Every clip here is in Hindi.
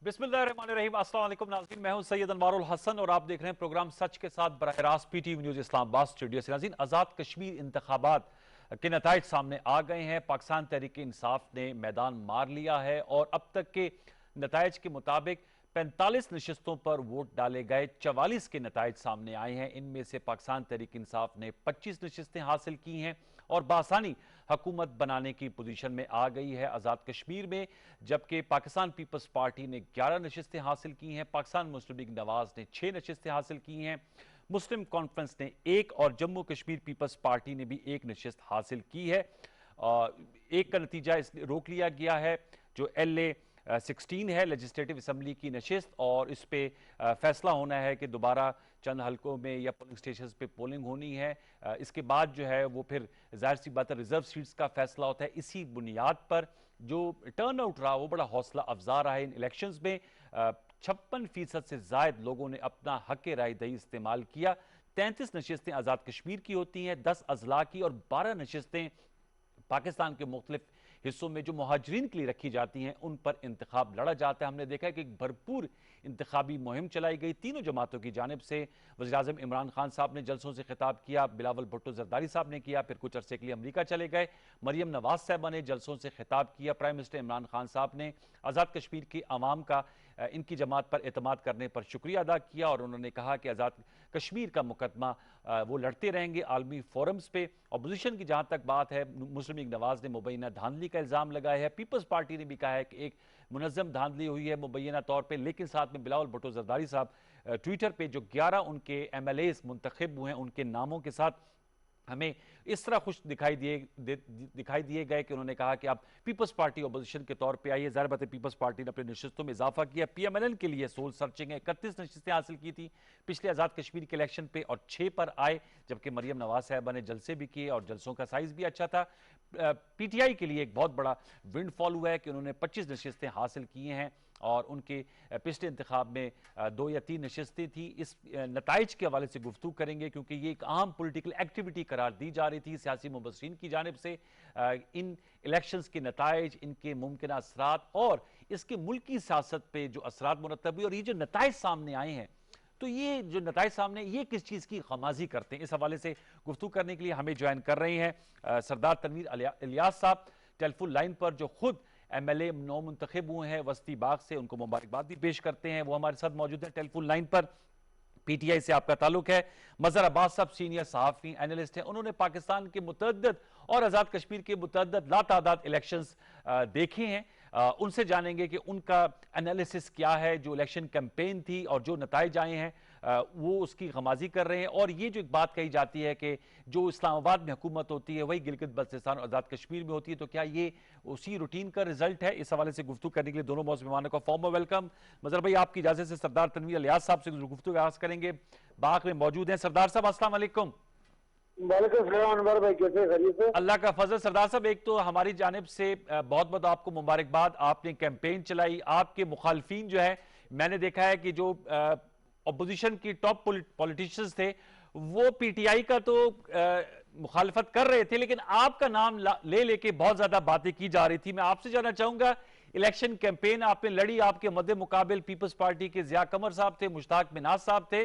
बिस्मिल्लाहिर्रहमानिर्रहीम। अस्सलाम वालेकुम नाज़रीन, मैं हूं सैयद अनवारुल हसन और आप देख रहे हैं प्रोग्राम सच के साथ बराह रास्त पीटीवी न्यूज़ इस्लामाबाद स्टूडियो से। नाज़रीन, आज़ाद कश्मीर इंतखाबात के नताइज सामने आ गए हैं। पाकिस्तान तहरीक इंसाफ ने मैदान मार लिया है और अब तक के नताइज के मुताबिक 45 नशिस्तों पर वोट डाले गए, 44 के नताइज सामने आए हैं। इनमें से पाकिस्तान तहरीक इंसाफ ने 25 नशिस्तें हासिल की हैं और बासानी हुकूमत बनाने की पोजीशन में आ गई है आज़ाद कश्मीर में, जबकि पाकिस्तान पीपल्स पार्टी ने 11 नशिस्तें हासिल की हैं। पाकिस्तान मुस्लिम लीग नवाज ने 6 नशिस्तें हासिल की हैं। मुस्लिम कॉन्फ्रेंस ने 1 और जम्मू कश्मीर पीपल्स पार्टी ने भी 1 नशिस्त हासिल की है। एक का नतीजा रोक लिया गया है जो LA 16 है लेजिस्लेटिव असम्बली की नशिस्त, और इस पे फैसला होना है कि दोबारा चंद हलकों में या पोलिंग स्टेशन पे पोलिंग होनी है। इसके बाद जो है वो फिर जाहिर सी बात है रिजर्व सीट्स का फैसला होता है। इसी बुनियाद पर जो टर्न आउट रहा वो बड़ा हौसला अफजा रहा है इन इलेक्शंस में। 56% से जायद लोगों ने अपना हक राय दही इस्तेमाल किया। 33 नशिस्तें आज़ाद कश्मीर की होती हैं, 10 अजला की और 12 नशिस्तें पाकिस्तान के मुख्तलिफ हिस्सों में जो मुहाजिरीन के लिए रखी जाती हैं उन पर इंतखाब लड़ा जाता है। हमने देखा है कि एक भरपूर इंतखाबी मुहिम चलाई गई तीनों जमातों की जानिब से। वज़ीर-ए-आज़म इमरान खान साहब ने जलसों से खिताब किया, बिलावल भुट्टो जरदारी साहब ने किया, फिर कुछ अरसे के लिए अमरीका चले गए। मरियम नवाज साहबा ने जलसों से खिताब किया। प्राइम मिनिस्टर इमरान खान साहब ने आज़ाद कश्मीर की आवाम का इनकी जमात पर एतमाद करने पर शुक्रिया अदा किया और उन्होंने कहा कि आज़ाद कश्मीर का मुकदमा वो लड़ते रहेंगे आलमी फोरम्स पे। अपोजिशन की जहाँ तक बात है, मुस्लिम लीग नवाज ने मुबैना धांधली का इल्ज़ाम लगाया है। पीपल्स पार्टी ने भी कहा है कि एक मुनज़्ज़म धांधली हुई है मुबैना तौर पर, लेकिन साथ में बिलावल भुट्टो जरदारी साहब ट्विटर पर जो 11 उनके MLAs मुंतखब हुए हैं उनके नामों के साथ हमें इस तरह खुश दिखाई दिए गए कि उन्होंने कहा कि आप पीपल्स पार्टी अपोजिशन के तौर पे आइए। ज़ाहिर बात है पीपल्स पार्टी ने अपनी नशिस्तों में इजाफा किया। PMLN के लिए सोल सर्चिंग है, 31 नशिस्तें हासिल की थी पिछले आज़ाद कश्मीर के इलेक्शन पे और 6 पर आए, जबकि मरियम नवाज साहबा ने जलसे भी किए और जलसों का साइज भी अच्छा था। PTI के लिए एक बहुत बड़ा विंडफॉल हुआ है कि उन्होंने 25 नशिस्तें हासिल किए हैं और उनके पिछले इंतखाब में 2 या 3 नशिस्तें थी। इस नताइज के हवाले से गुफ्तगू करेंगे क्योंकि ये एक आम पोलिटिकल एक्टिविटी करार दी जा रही थी सियासी मुबस्सिरीन की जानिब से। इन इलेक्शंस के नताइज, इनके मुमकिन असरात और इसके मुल्की सियासत पे जो असरात मुरतब हुए और ये जो नताइज सामने आए हैं, तो ये जो नताइज सामने ये किस चीज़ की खमाजी करते हैं, इस हवाले से गुफ्तगू करने के लिए हमें ज्वाइन कर रहे हैं सरदार तनवीर इलियास साहब टेलीफोन लाइन पर, जो खुद MLA नौ मुंतखब हुए हैं वस्ती बाग से। उनको मुबारकबाद भी पेश करते हैं। वो हमारे साथ मौजूद हैं टेलीफोन लाइन पर। PTI से आपका ताल्लुक है। मजहर अब्बास साहब सीनियर सहाफ़ी एनालिस्ट हैं, उन्होंने पाकिस्तान के मुतअद्दिद और आज़ाद कश्मीर के मुतअद्दिद लातादाद इलेक्शंस देखे हैं। उनसे जानेंगे कि उनका एनालिसिस क्या है, जो इलेक्शन कैंपेन थी और जो नताइज आए हैं वो उसकी गमाजी कर रहे हैं। और ये जो एक बात कही जाती है कि जो इस्लामाबाद में हुकूमत होती है वही गिलगित बल्तिस्तान और आज़ाद कश्मीर में होती है, तो क्या ये उसी रूटीन का रिजल्ट है? इस हवाले से गुफ्तगू करने के लिए दोनों मौजूद मेहमानों का फॉर्मल वेलकम। मजहर भाई, आपकी इजाजत से सरदार तनवीर इलियास साहब से गुफ्तगू आगाज करेंगे। बाग में मौजूद हैं सरदार साहब, अस्सलाम वालेकुम। अल्लाह का फजल। सरदार साहब, एक तो हमारी जानिब से बहुत बहुत आपको मुबारकबाद, आपने कैंपेन चलाई। आपके मुखालफीन जो है, मैंने देखा है कि जो अपोजिशन की टॉप पॉलिटिशियंस थे वो PTI का तो मुखालफत कर रहे थे, लेकिन आपका नाम ले लेके बहुत ज्यादा बातें की जा रही थी। मैं आपसे जानना चाहूंगा, इलेक्शन कैंपेन आपने लड़ी, आपके मद्दे मुकाबिल पीपल्स पार्टी के जिया कमर साहब थे, मुश्ताक मिनाज साहब थे,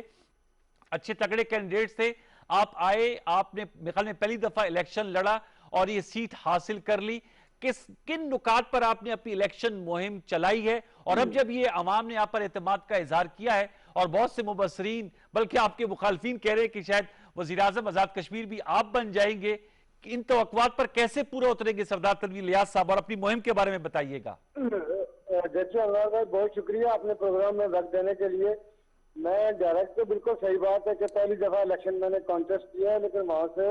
अच्छे तगड़े कैंडिडेट्स थे। आप आए, आपने मेरे ख्याल में पहली दफा इलेक्शन लड़ा और ये सीट हासिल कर ली। किन नुकात पर आपने अपनी इलेक्शन मुहिम चलाई है और अब जब ये अवाम ने आप पर एतमाद का इजहार किया है और बहुत से मुबस्सरीन बल्कि आपके मुखालफीन कह रहे हैं कि शायद वज़ीर-ए-आज़म आज़ाद कश्मीर भी आप बन जाएंगे, इन तवक्कुआत पर कैसे पूरा उतरेंगे सरदार तनवीर इलियास साहब, और अपनी मुहिम के बारे में बताइएगा। अनवर भाई, बहुत शुक्रिया अपने प्रोग्राम में वक्त देने के लिए। मैं डायरेक्ट तो बिल्कुल सही बात है कि पहली दफा इलेक्शन मैंने कॉन्टेस्ट किया है, लेकिन वहां से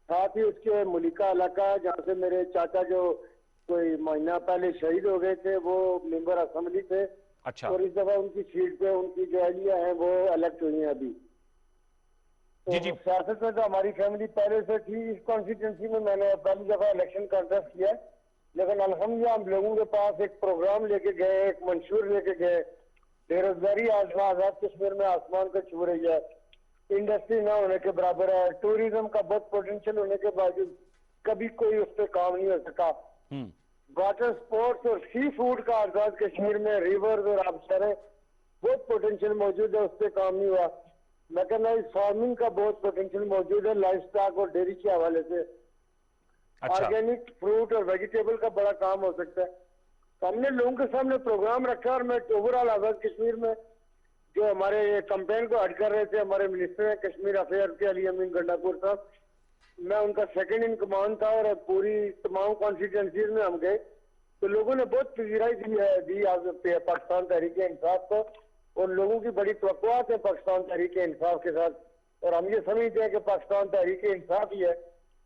साथ ही उसके मुलिका इलाका जहाँ से मेरे चाचा जो कोई महीना पहले शहीद हो गए थे वो मेंबर असेंबली थे। अच्छा। और इस दफा उनकी सीट पे उनकी जो अहलिया है वो इलेक्ट हुई है अभी। तो सियासत में तो हमारी फैमिली पहले से थी। इस कॉन्स्टिट्यूंसी में मैंने पहली दफा इलेक्शन कॉन्टेस्ट किया, लेकिन अल्हम्दुलिल्लाह हम लोगों के पास एक प्रोग्राम लेके गए, एक मंशूर लेके गए। बेरोजगारी आजाद कश्मीर में आसमान को छू रही है, इंडस्ट्री ना होने के बराबर है, टूरिज्म का बहुत पोटेंशियल होने के बावजूद कभी कोई उस पर काम नहीं हो सका। वाटर स्पोर्ट्स और सी फूड का आजाद कश्मीर में रिवर्स और आबशारें बहुत पोटेंशियल मौजूद है, उस पर काम नहीं हुआ। मैकेनाइज फार्मिंग का बहुत पोटेंशियल मौजूद है, लाइफ स्टॉक और डेयरी के हवाले से। अच्छा। ऑर्गेनिक फ्रूट और वेजिटेबल का बड़ा काम हो सकता है। तो हमने लोगों के सामने प्रोग्राम रखा और मैं ओवरऑल आजाद कश्मीर में जो हमारे कैंपेन को हेड कर रहे थे हमारे मिनिस्टर हैं कश्मीर अफेयर के अली अमीन गंडापुर साहब, मैं उनका सेकंड इन कमांड था और पूरी तमाम कॉन्स्टिट्यूंसीज में हम गए तो लोगों ने बहुत पजीराई दी आज पाकिस्तान तहरीक इंसाफ को, और लोगों की बड़ी तवक्कुआत है पाकिस्तान तहरीक इंसाफ के साथ। और हम ये समझते हैं कि पाकिस्तान तहरीक इंसाफ ही है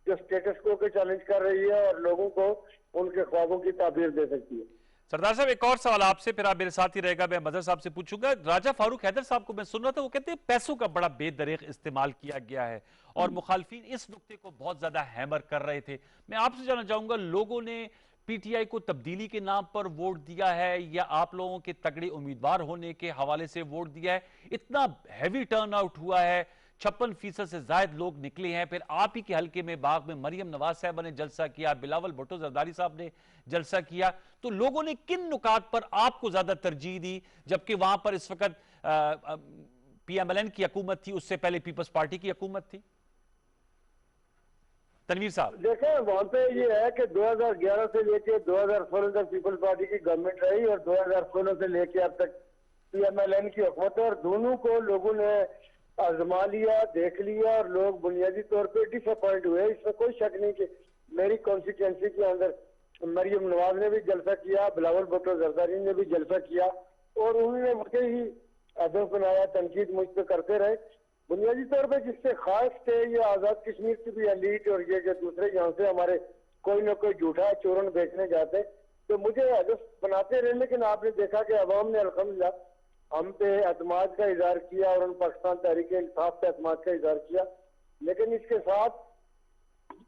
जो स्टेटस को के चैलेंज कर रही है और लोगों को उनके ख्वाबों की ताबीर दे सकती है। सरदार साहब एक और सवाल आपसे, फिर आप मेरे साथ ही रहेगा, मैं मजहर साहब से पूछूंगा। राजा फारूक हैदर साहब को मैं सुन रहा था, वो कहते हैं पैसों का बड़ा बेदरीग इस्तेमाल किया गया है और मुखालफिन इस नुक्ते को बहुत ज्यादा हैमर कर रहे थे। मैं आपसे जानना चाहूंगा, लोगों ने पीटीआई को तब्दीली के नाम पर वोट दिया है या आप लोगों के तगड़े उम्मीदवार होने के हवाले से वोट दिया है? इतना हैवी टर्न आउट हुआ है, 56% से ज्यादा लोग निकले हैं। फिर आप ही के हल्के में बाग में मरियम नवाज साहब ने जलसा किया, बिलावल भुट्टो जरदारी साहब ने जलसा किया, तो लोगों ने किन नुकात पर आपको ज्यादा तरजीह दी, जबकि वहां पर इस वक्त पीएमएलएन की हुकूमत थी, उससे पहले पीपल्स पार्टी की हुकूमत थी? तनवीर साहब देखें, वहां पे ये है कि 2011 से लेके 2016 तक पीपल्स पार्टी की गवर्नमेंट रही और 2016 से लेके अब तक पीएमएलएन की हुकूमत है, और दोनों को लोगों ने आजमा लिया, देख लिया, और लोग बुनियादी तौर पे डिसअपॉइंट हुए। इसमें कोई शक नहीं कि मेरी कॉन्स्टिट्यूंसी के अंदर मरियम नवाज ने भी जलसा किया, बिलावल भुट्टो जरदारी ने भी जलसा किया, और उन्होंने मुझे ही हदफ बनाया, तनकीद मुझ पर करते रहे। बुनियादी तौर पे जिससे खास थे ये आजाद कश्मीर की भी एलीट और ये जो दूसरे यहाँ से हमारे कोई ना कोई झूठा चोरन बेचने जाते तो मुझे हदफ बनाते रहे। लेकिन आपने देखा कि अवाम ने अल्हम्दुलिल्लाह हम पे एतमाद का इजहार किया और उन पाकिस्तान तहरीक इंसाफ पे एतमाद का इजहार किया। लेकिन इसके साथ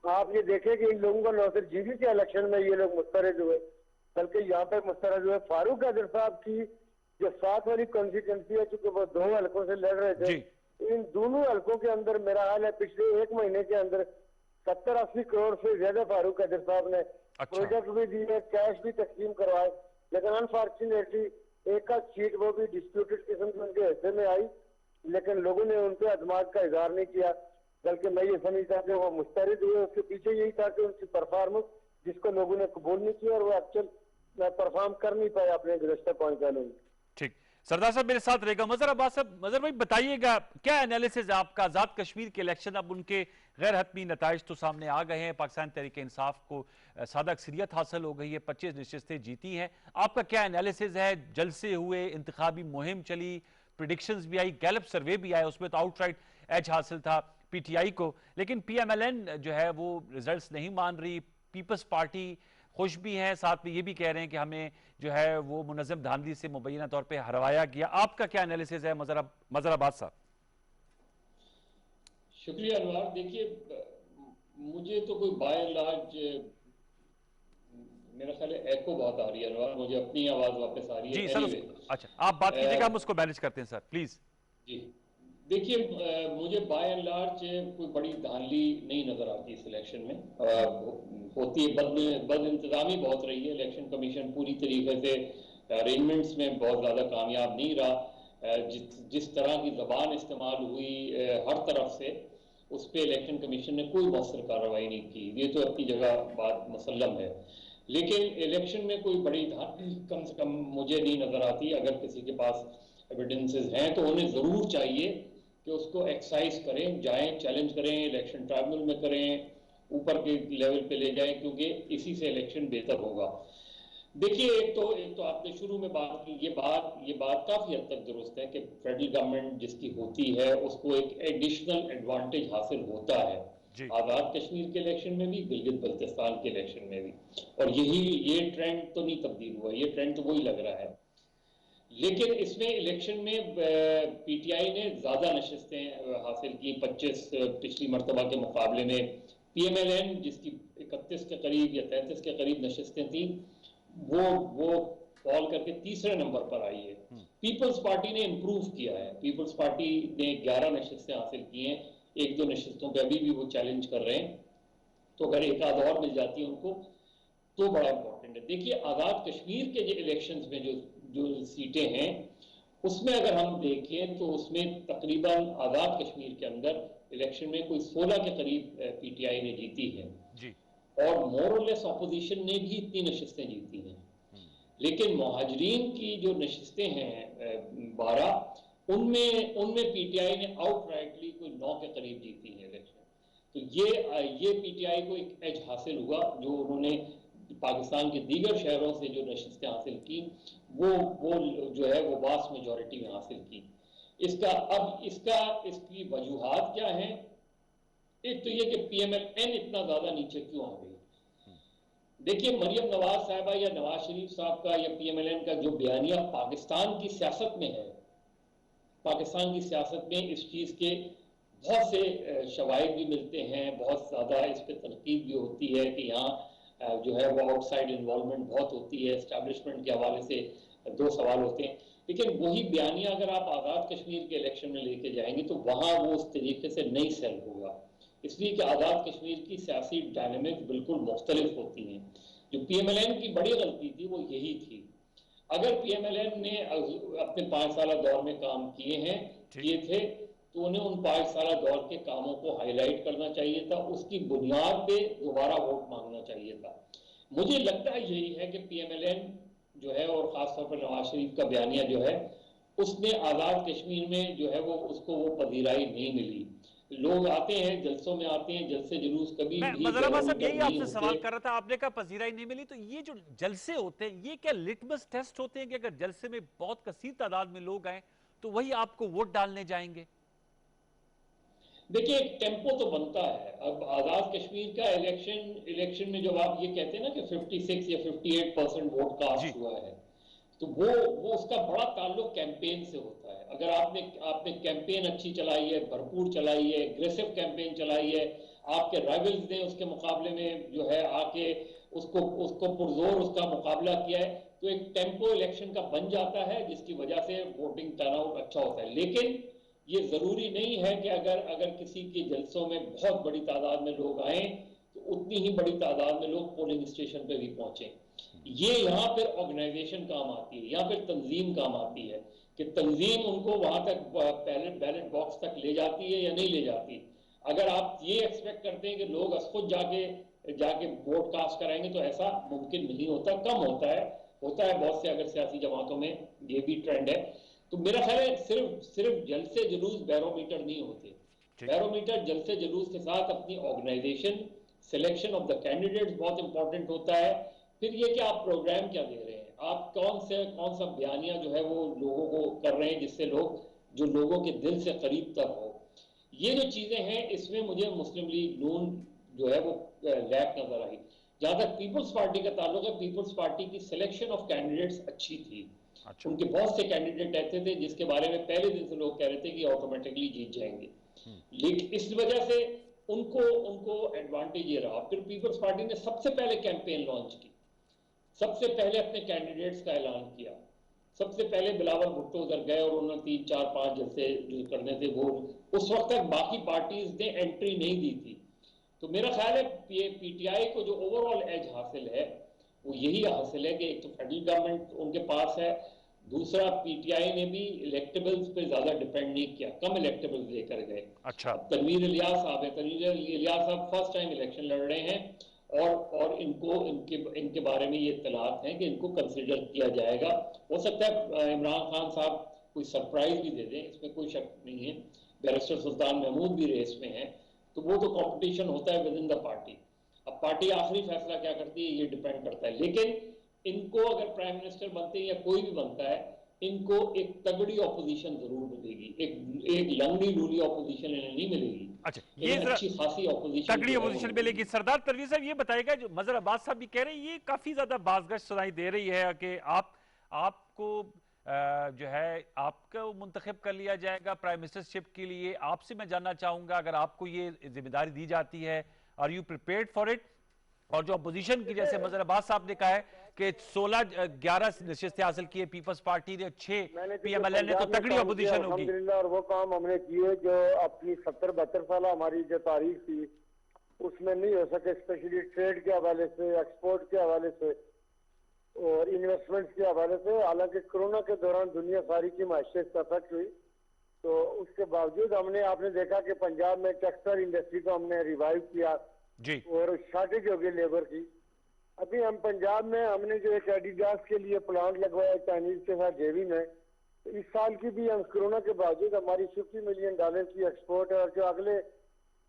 आप ये देखें कि इन लोगों का न सिर्फ जीबी के इलेक्शन में ये लोग मुस्तरद हुए, बल्कि यहाँ पे मुस्तरद हुए फारूक हैदर साहब की जो 7 वाली कॉन्स्टिट्यूंसी है, चूंकि वो 2 हल्कों से लड़ रहे थे, इन दोनों हल्कों के अंदर मेरा हाल है पिछले 1 महीने के अंदर 70-80 करोड़ से ज्यादा फारूक हैदर साहब ने प्रोजेक्ट भी दिए, कैश भी तकसीम करवाए। लेकिन अनफॉर्चुनेटली एक आध सीट वो भी डिस्प्यूटेड किस्म के उनके हिस्से में आई, लेकिन लोगों ने उन पर एतमाद का इजहार नहीं किया, बल्कि मैं ये समझता कि वो मुस्तरद हुए। उसके पीछे यही था कि उनकी परफॉर्मेंस जिसको लोगों ने कबूल नहीं किया और वो एक्चुअल परफॉर्म कर नहीं पाए अपने गुज़श्ता 5 सालों में। ठीक, सरदार साहब मेरे साथ रहेगा। मजहर अब्बास साहब, मजहर भाई बताइएगा क्या एनालिसिस आपका? आजाद कश्मीर के इलेक्शन अब उनके गैर हतमी नताइज तो सामने आ गए हैं, पाकिस्तान तहरीक इंसाफ को सादा अक्सरियत हासिल हो गई है, 25 नशिस्तें जीती हैं। आपका क्या एनालिसिस है? जलसे हुए, इंतखाबी मुहिम चली, प्रिडिक्शंस भी आई, गैलप सर्वे भी आया, उसमें तो आउटराइट एज हासिल था पीटीआई को, लेकिन पीएमएलएन जो है वो रिजल्ट्स नहीं मान रही। पीपल्स पार्टी खुश भी हैं, साथ में ये भी कह रहे हैं कि हमें जो है वो मुनज़्ज़म धांधली से मुबैना तौर पे हरवाया गया। आपका क्या एनालिसिस है मजहर अब्बास साहब? शुक्रिया अनवर। देखिए, मुझे तो कोई बाय एंड लार्ज मेरा ख्याल है एको बहुत आ रही है अनवर, मुझे अपनी आवाज वापस आ रही है। जी सर, अच्छा आप बात कीजिएगा, हम उसको मैनेज करते हैं सर, प्लीज। जी देखिए, मुझे बाय एंड लार्ज कोई बड़ी धांधली नहीं नजर आती इस इलेक्शन में। होती है बद इंतजामी बहुत रही है। इलेक्शन कमीशन पूरी तरीके से अरेंजमेंट्स में बहुत ज़्यादा कामयाब नहीं रहा। जिस तरह की ज़बान इस्तेमाल हुई हर तरफ से, उस पर इलेक्शन कमीशन ने कोई मौसर कार्रवाई नहीं की। ये तो अपनी जगह बात मुसल्लम है, लेकिन इलेक्शन में कोई बड़ी धांधली कम से कम मुझे नहीं नज़र आती। अगर किसी के पास एविडेंसेस हैं तो उन्हें ज़रूर चाहिए कि उसको एक्साइज करें, जाएं, चैलेंज करें, इलेक्शन ट्राइब्यूनल में करें, ऊपर के लेवल पे ले जाएं, क्योंकि इसी से इलेक्शन बेहतर होगा। देखिए, एक तो आपने शुरू में बात की, ये बात काफी हद तक दुरुस्त है कि फेडरल गवर्नमेंट जिसकी होती है उसको एक एडिशनल एडवांटेज हासिल होता है, आजाद कश्मीर के इलेक्शन में भी, गिलगित बल्तिस्तान के इलेक्शन में भी। और ये ट्रेंड तो नहीं तब्दील हुआ, ये ट्रेंड तो वही लग रहा है। लेकिन इसमें इलेक्शन में पीटीआई ने ज्यादा नशिस्तें हासिल की, 25 पिछली मरतबा के मुकाबले में। पीएमएलएन जिसकी 31 के करीब या 33 के करीब नशिस्तें थी, वो फॉल करके तीसरे नंबर पर आई है। पीपल्स पार्टी ने इंप्रूव किया है। पीपल्स पार्टी ने 11 नशिस्तें हासिल की हैं, 1-2 नशिस्तों पे अभी भी वो चैलेंज कर रहे हैं। तो अगर एक आध और मिल जाती है उनको तो बड़ा इंपॉर्टेंट है। देखिए, आज़ाद कश्मीर के जो इलेक्शंस में जो सीटें हैं, उसमें अगर हम देखें तो उसमें तकरीबन आज़ाद कश्मीर के अंदर इलेक्शन में कोई 16 के करीब पीटीआई ने जीती है जी। और मोरलेस ऑपोजिशन ने भी इतनी नशिस्तें जीती हैं। लेकिन मुहाजिरीन की जो नशिस्तें हैं 12, उनमें पीटीआई ने आउटराइटली कोई 9 के करीब जीती है इलेक्शन। तो ये पीटीआई को एक एज हासिल हुआ, जो उन्होंने पाकिस्तान के दीगर शहरों से जो नशिस्तें हासिल की वो जो है वो वास्ट मेजॉरिटी में हासिल की। इसकी वजूहात क्या हैं? एक तो ये कि पीएमएलएन इतना ज्यादा नीचे क्यों आ गई। देखिए, मरियम नवाज साहिबा या नवाज शरीफ साहब का या पीएमएलएन का जो बयानिया पाकिस्तान की सियासत में है, पाकिस्तान की सियासत में इस चीज के बहुत से शवाहिद भी मिलते हैं, बहुत ज्यादा इस पर तनकीद भी होती है कि यहाँ जो है वो आउटसाइड इन्वॉल्वमेंट बहुत होती है, एस्टैब्लिशमेंट के हवाले से 2 सवाल होते हैं। लेकिन वही बयानिया अगर आप आज़ाद कश्मीर के इलेक्शन में लेके जाएंगे तो वहां वो उस तरीके से नहीं सेल होगा, इसलिए कि आज़ाद कश्मीर की सियासी डायनेमिक्स बिल्कुल मुख्तलिफ होती हैं। जो पीएमएलएन की बड़ी गलती थी वो यही थी। अगर पीएमएलएन ने अपने 5 साल दौर में काम किए थे तो उन्हें उन 5 साल दौर के कामों को हाईलाइट करना चाहिए था, उसकी बुनियाद पे दोबारा वोट मांगना चाहिए था। मुझे लगता है यही है कि पीएमएलएन जो है और खासतौर पर नवाज शरीफ का बयानिया जो है, उसने आज़ाद कश्मीर में जो है वो उसको वो पजीराई नहीं मिली। लोग आते हैं, जलसों में आते हैं, जलसे जुलूस कभी भी मजरमा साहब यही आपसे सवाल कर रहा था, आपने कहा पजीराई नहीं मिली, तो ये जो जलसे होते हैं ये क्या लिटमस टेस्ट होते हैं कि अगर जलसे में बहुत कसीर तादाद में लोग आए तो वही आपको वोट डालने जाएंगे? देखिए, एक टेम्पो तो बनता है। अब आज़ाद कश्मीर का इलेक्शन में जब आप ये कहते हैं ना कि 56 या 58% वोट कास्ट हुआ है, तो वो उसका बड़ा ताल्लुक कैंपेन से होता है। अगर आपने कैंपेन अच्छी चलाई है, भरपूर चलाई है, एग्रेसिव कैंपेन चलाई है, आपके राइवल्स ने उसके मुकाबले में जो है आके उसको पुरजोर उसका मुकाबला किया है, तो एक टेम्पो इलेक्शन का बन जाता है, जिसकी वजह से वोटिंग टर्नआउट अच्छा होता है। लेकिन ये जरूरी नहीं है कि अगर किसी के जलसों में बहुत बड़ी तादाद में लोग आए तो उतनी ही बड़ी तादाद में लोग पोलिंग स्टेशन पे भी पहुंचे। ये यहाँ फिर ऑर्गेनाइजेशन काम आती है, यहाँ फिर तंजीम काम आती है कि तंजीम उनको वहां तक बैलेट बॉक्स तक ले जाती है या नहीं ले जाती। अगर आप ये एक्सपेक्ट करते हैं कि लोग खुद जाके वोट कास्ट कराएंगे तो ऐसा मुमकिन नहीं होता, कम होता है बहुत से अगर सियासी जमातों में ये भी ट्रेंड है। तो मेरा ख्याल है सिर्फ जलसे जुलूस बैरोमीटर नहीं होते। बैरोमीटर जलसे जुलूस के साथ अपनी organization, selection of the candidates बहुत इंपॉर्टेंट होता है। फिर ये कि आप प्रोग्राम क्या दे रहे हैं, आप कौन सा बयानिया जो है वो लोगों को कर रहे हैं जिससे जो लोगों के दिल से करीब तक हो। ये जो चीजें हैं इसमें मुझे मुस्लिम लीग नून जो है वो लैक नजर आई। जहां तक पीपल्स पार्टी का ताल्लुक है, पीपल्स पार्टी की सिलेक्शन ऑफ कैंडिडेट्स अच्छी थी। अच्छा। उनके बहुत से कैंडिडेट ऐसे थे जिसके बारे में पहले दिन से लोग कह रहे थे कि ऑटोमेटिकली जीत जाएंगे, लेकिन इस वजह से उनको एडवांटेज ये रहा। फिर पीपल्स पार्टी ने सबसे पहले कैंपेन लॉन्च की, सबसे पहले अपने कैंडिडेट्स का ऐलान किया, सबसे पहले बिलावल भुट्टो उधर गए और उन्होंने 3, 4, 5 जैसे जो करने थे वो उस वक्त तक बाकी पार्टीज ने एंट्री नहीं दी थी। तो मेरा ख्याल है पीटीआई को जो ओवरऑल एज हासिल है वो यही हासिल है कि एक तो फेडरल गवर्नमेंट उनके पास है, दूसरा पीटीआई ने भी इलेक्टेबल्स पे ज्यादा डिपेंड नहीं किया, कम इलेक्टेबल्स लेकर गए। अच्छा, तनवीर इलियास साहब है, तनवीर इलियास साहब फर्स्ट टाइम इलेक्शन लड़ रहे हैं और इनके बारे में ये इत्तलात हैं कि इनको कंसिडर किया जाएगा। हो सकता है इमरान खान साहब कोई सरप्राइज भी दे दें, इसमें कोई शक नहीं है। बैरिस्टर सुल्तान महमूद भी रेस में है, तो वो तो कंपटीशन होता है विद इन द पार्टी। अब पार्टी आखिरी फैसला क्या करती है ये डिपेंड करता है, लेकिन इनको अगर प्राइम मिनिस्टर बनते हैं या कोई भी बनता है, इनको एक तगड़ी ऑपोजिशन जरूर मिलेगी, एक लंगड़ी लूली ऑपोजिशन इन्हें नहीं मिलेगी। अच्छा, ये अच्छी खासी ऑपोजिशन, तगड़ी ऑपोजिशन मिलेगी। सरदार तनवीर साहब ये बताएगा, जो मजहर अब्बास साहब भी कह रहे हैं, ये काफी ज्यादा बाज़गश्त सुनाई दे रही है कि आपको जो है आपको मुंतखब कर लिया जाएगा प्राइम मिनिस्टरशिप के लिए। आपसे मैं जानना चाहूंगा, अगर आपको ये जिम्मेदारी दी जाती है, are you prepared for it? और जो अपोजिशन की, जैसे मजहर अब्बास साहब ने कहा है कि 11 नशिस्तें हासिल की है पीपल्स पार्टी ने, 6 पीएमएलएन ने, तो तगड़ी अपोजिशन होगी। और वो काम हमने किए जो अपनी 70-72 साल हमारी जो तारीख थी उसमें नहीं हो सके, स्पेशली ट्रेड के हवाले से, एक्सपोर्ट के हवाले से और इन्वेस्टमेंट्स के हवाले से। हालांकि कोरोना के दौरान दुनिया सारी की माशियत अफेक्ट हुई, तो उसके बावजूद आपने देखा कि पंजाब में टेक्सटाइल इंडस्ट्री को हमने रिवाइव किया जी। और शॉर्टेज हो गई लेबर की। अभी हम पंजाब में हमने जो एक एडिडास के लिए प्लांट लगवाया चाइनीज के साथ जेवी में, तो इस साल की भी हम कोरोना के बावजूद हमारी $50 मिलियन की एक्सपोर्ट है और जो अगले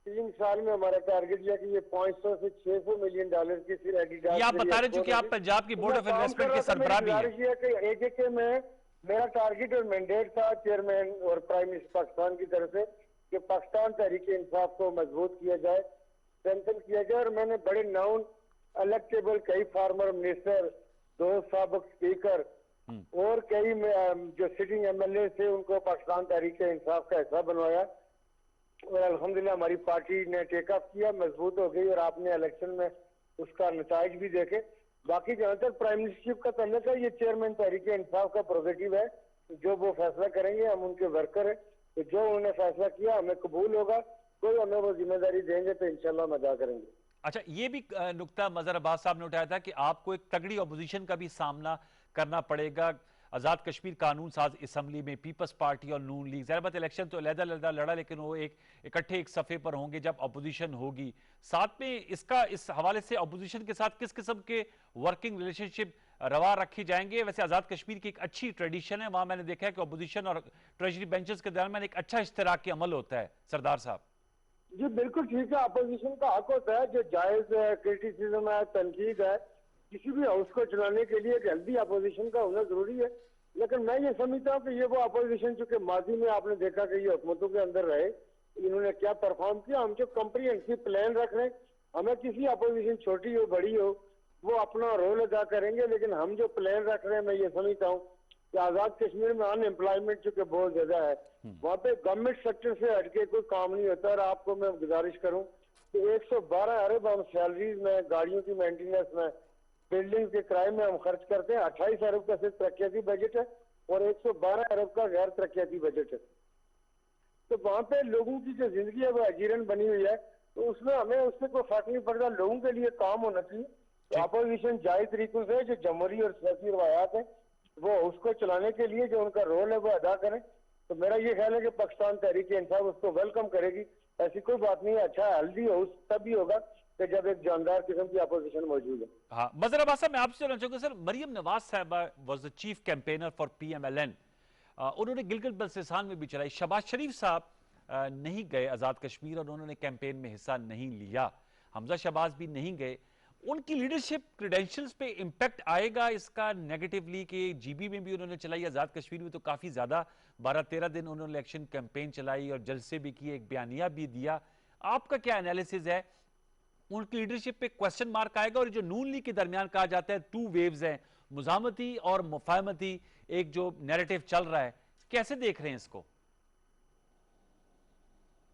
3 साल में हमारा टारगेट यह कि ये $500 से $600 मिलियन की फिर एडिडास। ये आप बता रहे चूंकि आप पंजाब की बोर्ड ऑफ इन्वेस्टमेंट के सरबराह भी हैं। कि AJK में मेरा टारगेट और मैंडेट था चेयरमैन और प्राइम मिनिस्टर पाकिस्तान की तरफ से कि पाकिस्तान तहरीक इंसाफ को मजबूत किया जाए, स्ट्रेंथन किया जाए। और मैंने बड़े नाउन इलेक्टेबल कई फार्मर मिनिस्टर, 2 साबिक स्पीकर और कई जो सिटिंग MLA थे उनको पाकिस्तान तहरीक इंसाफ का हिस्सा बनवाया और अल्हम्दुलिल्लाह हमारी पार्टी ने टेक ऑफ किया, मजबूत हो गई और आपने इलेक्शन में उसका नताइज भी देखे। बाकी जहाँ तक प्राइम मिनिस्टरशिप का तल्लुक है, ये चेयरमैन तहरीक इंसाफ का प्रोगेटिव है, जो वो फैसला करेंगे, हम उनके वर्कर हैं, तो जो उन्होंने फैसला किया हमें कबूल होगा, कोई हमें वो जिम्मेदारी देंगे तो इंशाल्लाह हम अदा करेंगे। अच्छा, ये भी नुक्ता मजहर अब्बास साहब ने उठाया था कि आपको एक तगड़ी अपोजिशन का भी सामना करना पड़ेगा। आज़ाद कश्मीर कानून साज असम्बली में पीपल्स पार्टी और नून लीग, ज़ाहिर बात इलेक्शन तो अलग-अलग लड़ा, लेकिन वो इकट्ठे एक सफ़े पर होंगे जब अपोजिशन होगी। साथ में इस हवाले से अपोजिशन के साथ किस किस्म के वर्किंग रिलेशनशिप रवा रखी जाएंगे? वैसे आज़ाद कश्मीर की एक अच्छी ट्रेडिशन है, वहाँ मैंने देखा है कि अपोजिशन और ट्रेजरी बेंचेस के दरमियान एक अच्छा इश्तराकी अमल होता है। सरदार साहब जी बिल्कुल ठीक है, अपोजिशन का हक होता है, जो जायज क्रिटिसिज्म है, तनकीद है, किसी भी हाउस को चलाने के लिए एक हेल्दी अपोजिशन का होना जरूरी है। लेकिन मैं ये समझता हूँ कि ये वो अपोजिशन चूंकि माजी में आपने देखा कि ये हुकूमतों के अंदर रहे, इन्होंने क्या परफॉर्म किया, हम जो कम्प्रीहेंसिव प्लान रख रहे हैं, हमें किसी अपोजिशन छोटी हो बड़ी हो वो अपना रोल अदा करेंगे, लेकिन हम जो प्लान रख रहे हैं मैं ये समझता हूँ कि आजाद कश्मीर में अनएम्प्लॉयमेंट चूंकि बहुत ज्यादा है, वहाँ पे गवर्नमेंट सेक्टर से हटके कोई काम नहीं होता। और आपको मैं गुजारिश करूँ कि 112 अरब हम सैलरीज में, गाड़ियों की मेंटेनेंस में, बिल्डिंग के किराए में हम खर्च करते हैं। 28 अरब का सिर्फ तरक्याती बजट है और 112 अरब का गैर तरक्याती बजट है। तो वहाँ पे लोगों की जो जिंदगी है वो अजीरन बनी हुई है, तो उसमें हमें उससे कोई फर्क नहीं पड़ता, लोगों के लिए काम होना चाहिए। तो अपोजिशन जायज तरीकों से जो जमहूरी और सियासी रवायात है वो उसको चलाने के लिए जो उनका रोल है वो अदा करें। तो मेरा ये ख्याल है कि पाकिस्तान तहरीक इंसाफ उसको वेलकम करेगी, ऐसी कोई बात नहीं है। अच्छा हेल्दी हाउस तभी होगा कि जब एक जानदार किस्म की अपोजिशन मौजूद है। हाँ, मजहर अब्बास साहब मैं आपसे जानना चाहूंगा सर, मरियम नवाज साहबा was the chief campaigner for PMLN, उन्होंने गिलगित बल्तिस्तान में भी चलाई। शहबाज शरीफ साहब नहीं गए आज़ाद कश्मीर और उन्होंने कैंपेन में हिस्सा नहीं लिया। हमजा शहबाज भी नहीं गए। उनकी लीडरशिप क्रेडेंशियल्स पे इंपैक्ट आएगा इसका नेगेटिवली कि GB में भी उन्होंने चलाई, आज़ाद कश्मीर में तो काफ़ी ज़्यादा 12-13 दिन उन्होंने इलेक्शन कैंपेन चलाई और जलसे भी किए, एक बयानिया भी दिया। आपका क्या एनालिसिस है? उनकी लीडरशिप पे क्वेश्चन मार्क आएगा? और जो नून लीग के दरमियान कहा जाता है 2 वेव्स हैं, मुजामती और मुफाहमती, एक जो नैरेटिव चल रहा है, कैसे देख रहे हैं इसको?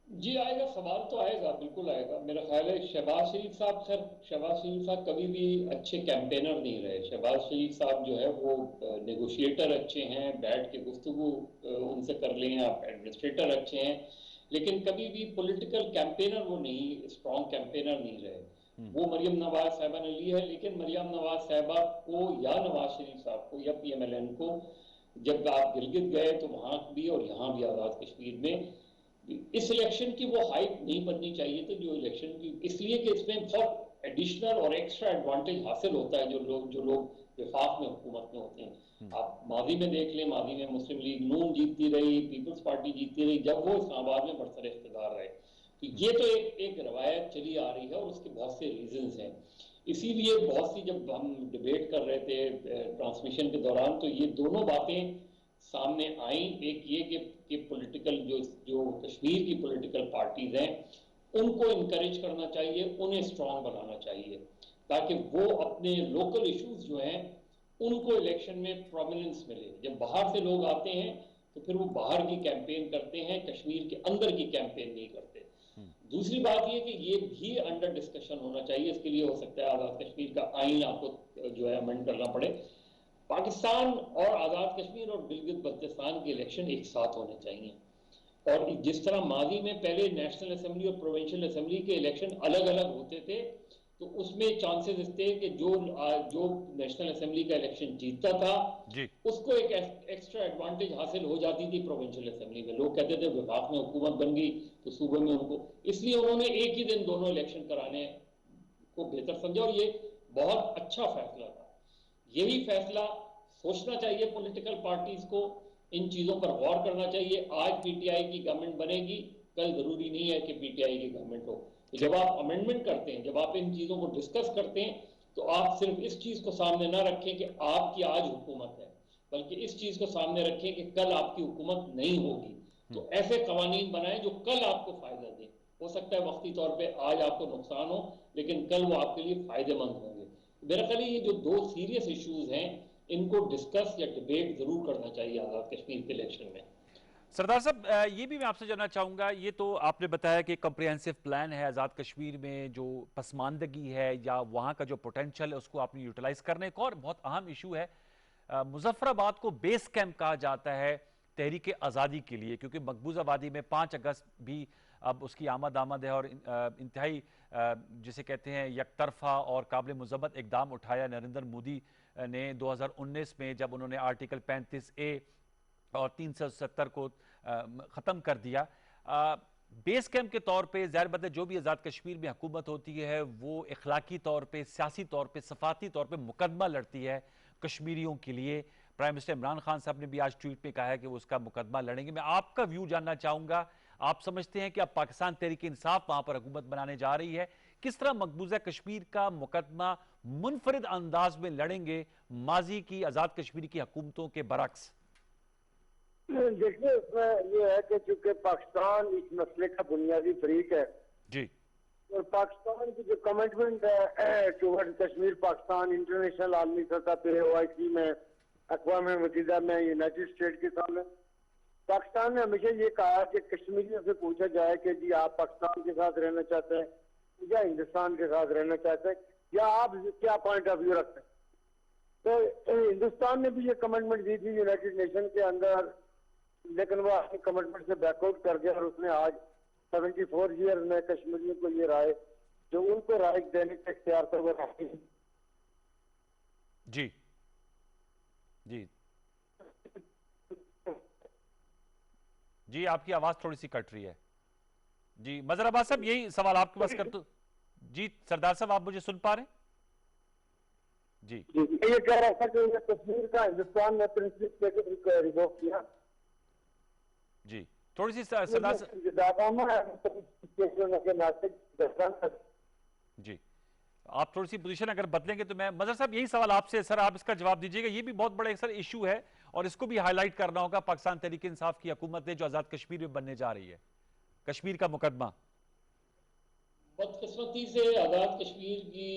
जी आएगा, सवाल तो आएगा, बिल्कुल आएगा। मेरा ख्याल है शहबाज शरीफ साहब कभी भी अच्छे कैंपेनर नहीं रहे। शहबाज शरीफ साहब जो है वो नेगोशिएटर अच्छे हैं, बैठ के गुफ्तगू उनसे कर लें, आप एडमिनिस्ट्रेटर अच्छे हैं, लेकिन कभी भी पॉलिटिकल कैंपेनर वो नहीं, स्ट्रॉन्ग कैंपेनर नहीं रहे। वो मरियम नवाज साहबा ने ली है, लेकिन मरियम नवाज साहबा को या नवाज शरीफ साहब को या PMLN को जब आप गिलगित गए तो वहां भी और यहाँ भी आज़ाद कश्मीर में इस इलेक्शन की वो हाइप नहीं बननी चाहिए थी जो इलेक्शन की, इसलिए कि इसमें बहुत एडिशनल और एक्स्ट्रा एडवांटेज हासिल होता है जो लोग विफाक में हुकूमत में होते हैं। आप माजी में देख लें, माजी में मुस्लिम लीग नून जीतती रही, पीपल्स पार्टी जीतती रही जब वो इस्लामाबाद में बरसर इख्तिदार रहे। तो ये तो एक रवायत चली आ रही है और उसके बहुत से रीजंस हैं। इसीलिए बहुत सी जब हम डिबेट कर रहे थे ट्रांसमिशन के दौरान तो ये दोनों बातें सामने आई। एक ये कि पॉलिटिकल जो कश्मीर की पॉलिटिकल पार्टीज हैं उनको इनकरेज करना चाहिए, उन्हें स्ट्रांग बनाना चाहिए ताकि वो अपने लोकल इश्यूज जो हैं उनको इलेक्शन में प्रोमिनेंस मिले। जब बाहर से लोग आते हैं तो फिर वो बाहर की कैंपेन करते हैं, कश्मीर के अंदर की कैंपेन नहीं करते। दूसरी बात ये कि ये भी अंडर डिस्कशन होना चाहिए, इसके लिए हो सकता है आज़ाद कश्मीर का आइन आपको जो है अमेंड करना पड़े। पाकिस्तान और आज़ाद कश्मीर और गिलगित बल्तिस्तान के इलेक्शन एक साथ होने चाहिए। और जिस तरह माजी में पहले नेशनल असेंबली और प्रोविंशियल असेंबली के इलेक्शन अलग अलग होते थे, तो उसमें चांसेस थे कि जो नेशनल असेंबली का इलेक्शन जीतता था जी उसको एक एक्स्ट्रा एडवांटेज हासिल हो जाती थी प्रोविंशियल असेंबली में। लोग कहते थे विभाग में हुकूमत बन गई तो सूबे में उनको, इसलिए उन्होंने एक ही दिन दोनों इलेक्शन कराने को बेहतर समझा और ये बहुत अच्छा फैसला था। यही फैसला सोचना चाहिए पॉलिटिकल पार्टीज को, इन चीजों पर गौर करना चाहिए। आज पीटीआई की गवर्नमेंट बनेगी, कल जरूरी नहीं है कि पीटीआई की गवर्नमेंट हो। तो जब आप अमेंडमेंट करते हैं, जब आप इन चीजों को डिस्कस करते हैं, तो आप सिर्फ इस चीज को सामने ना रखें कि आपकी आज हुकूमत है, बल्कि इस चीज को सामने रखें कि कल आपकी हुकूमत नहीं होगी। तो ऐसे कवानीन बनाएं जो कल आपको फायदा दें। हो सकता है वक्ती तौर पे आज आपको नुकसान हो, लेकिन कल वो आपके लिए फायदेमंद होंगे। मेरा ख्याल है ये जो दो सीरियस इश्यूज हैं, इनको डिस्कस या डिबेट जरूर करना चाहिए आजाद कश्मीर के इलेक्शन में। सरदार साहब, ये भी मैं आपसे जानना चाहूँगा, ये तो आपने बताया कि कम्प्रिहेंसिव प्लान है आज़ाद कश्मीर में, जो पसमानदगी है या वहाँ का जो पोटेंशियल है उसको आपने यूटिलाइज करने। एक और बहुत अहम इशू है, मुजफ्फराबाद को बेस कैंप कहा जाता है तहरीक आज़ादी के लिए, क्योंकि मकबूजा वादी में 5 अगस्त भी अब उसकी आमद है और इंतहाई जिसे कहते हैं यकतरफा और काबिल मजम्मत इकदाम उठाया नरेंद्र मोदी ने 2019 में, जब उन्होंने आर्टिकल 35A और 370 को ख़त्म कर दिया। बेस कैंप के तौर पे ज़ाहिर बात है जो भी आज़ाद कश्मीर में हुकूमत होती है वो इखलाकी तौर पे, सियासी तौर पे, सफाती तौर पे मुकदमा लड़ती है कश्मीरियों के लिए। प्राइम मिनिस्टर इमरान खान साहब ने भी आज ट्वीट में कहा है कि वो उसका मुकदमा लड़ेंगे। मैं आपका व्यू जानना चाहूँगा, आप समझते हैं कि अब पाकिस्तान तहरीक इंसाफ वहाँ पर हुकूमत बनाने जा रही है, किस तरह मकबूजा कश्मीर का मुकदमा मुनफरिद अंदाज में लड़ेंगे माजी की आज़ाद कश्मीर की हुकूमतों के बरक्स? देखिए, इसमें ये है कि चूंकि पाकिस्तान इस मसले का बुनियादी फरीक है जी, और पाकिस्तान की जो कमिटमेंट है टुवर्ड कश्मीर, पाकिस्तान इंटरनेशनल आलमी सतह पे, OIC में, अक़वाम मुत्तहिदा में, यूनाइटेड स्टेट के सामने पाकिस्तान ने हमेशा ये कहा कि कश्मीरियों से पूछा जाए कि जी आप पाकिस्तान के साथ रहना चाहते हैं या हिंदुस्तान के साथ रहना चाहते हैं, या आप क्या पॉइंट ऑफ व्यू रखते हैं। तो हिंदुस्तान ने भी ये कमिटमेंट दी थी यूनाइटेड नेशन के अंदर, लेकिन वो अपनी कमिटमेंट से बैकआउट कर गया और उसने आज 74 ईयर में कश्मीरियों को ये राय, जो उनको राय देने का इख्तियार था, वो राय। जी जी जी, आपकी आवाज थोड़ी सी कट रही है। जी मजहर अब्बास साहब, यही सवाल आपके पास कर तो। जी सरदार साहब, आप मुझे सुन पा रहे हैं? जी ये कह रहा था कि कश्मीर का हिंदुस्तान ने प्रिंसिप रिवोक किया। जी थोड़ी सी सरदार जी, आप थोड़ी सी पोजीशन अगर बदलेंगे तो मैं, मजहर साहब यही सवाल आपसे, सर आप इसका जवाब दीजिएगा। ये भी बहुत बड़ा सर इशू है और इसको भी हाईलाइट करना होगा। पाकिस्तान तहरीक इंसाफ की हुकूमत है जो आजाद कश्मीर में बनने जा रही है, कश्मीर का मुकदमा। बदकिस्मती से आज़ाद कश्मीर की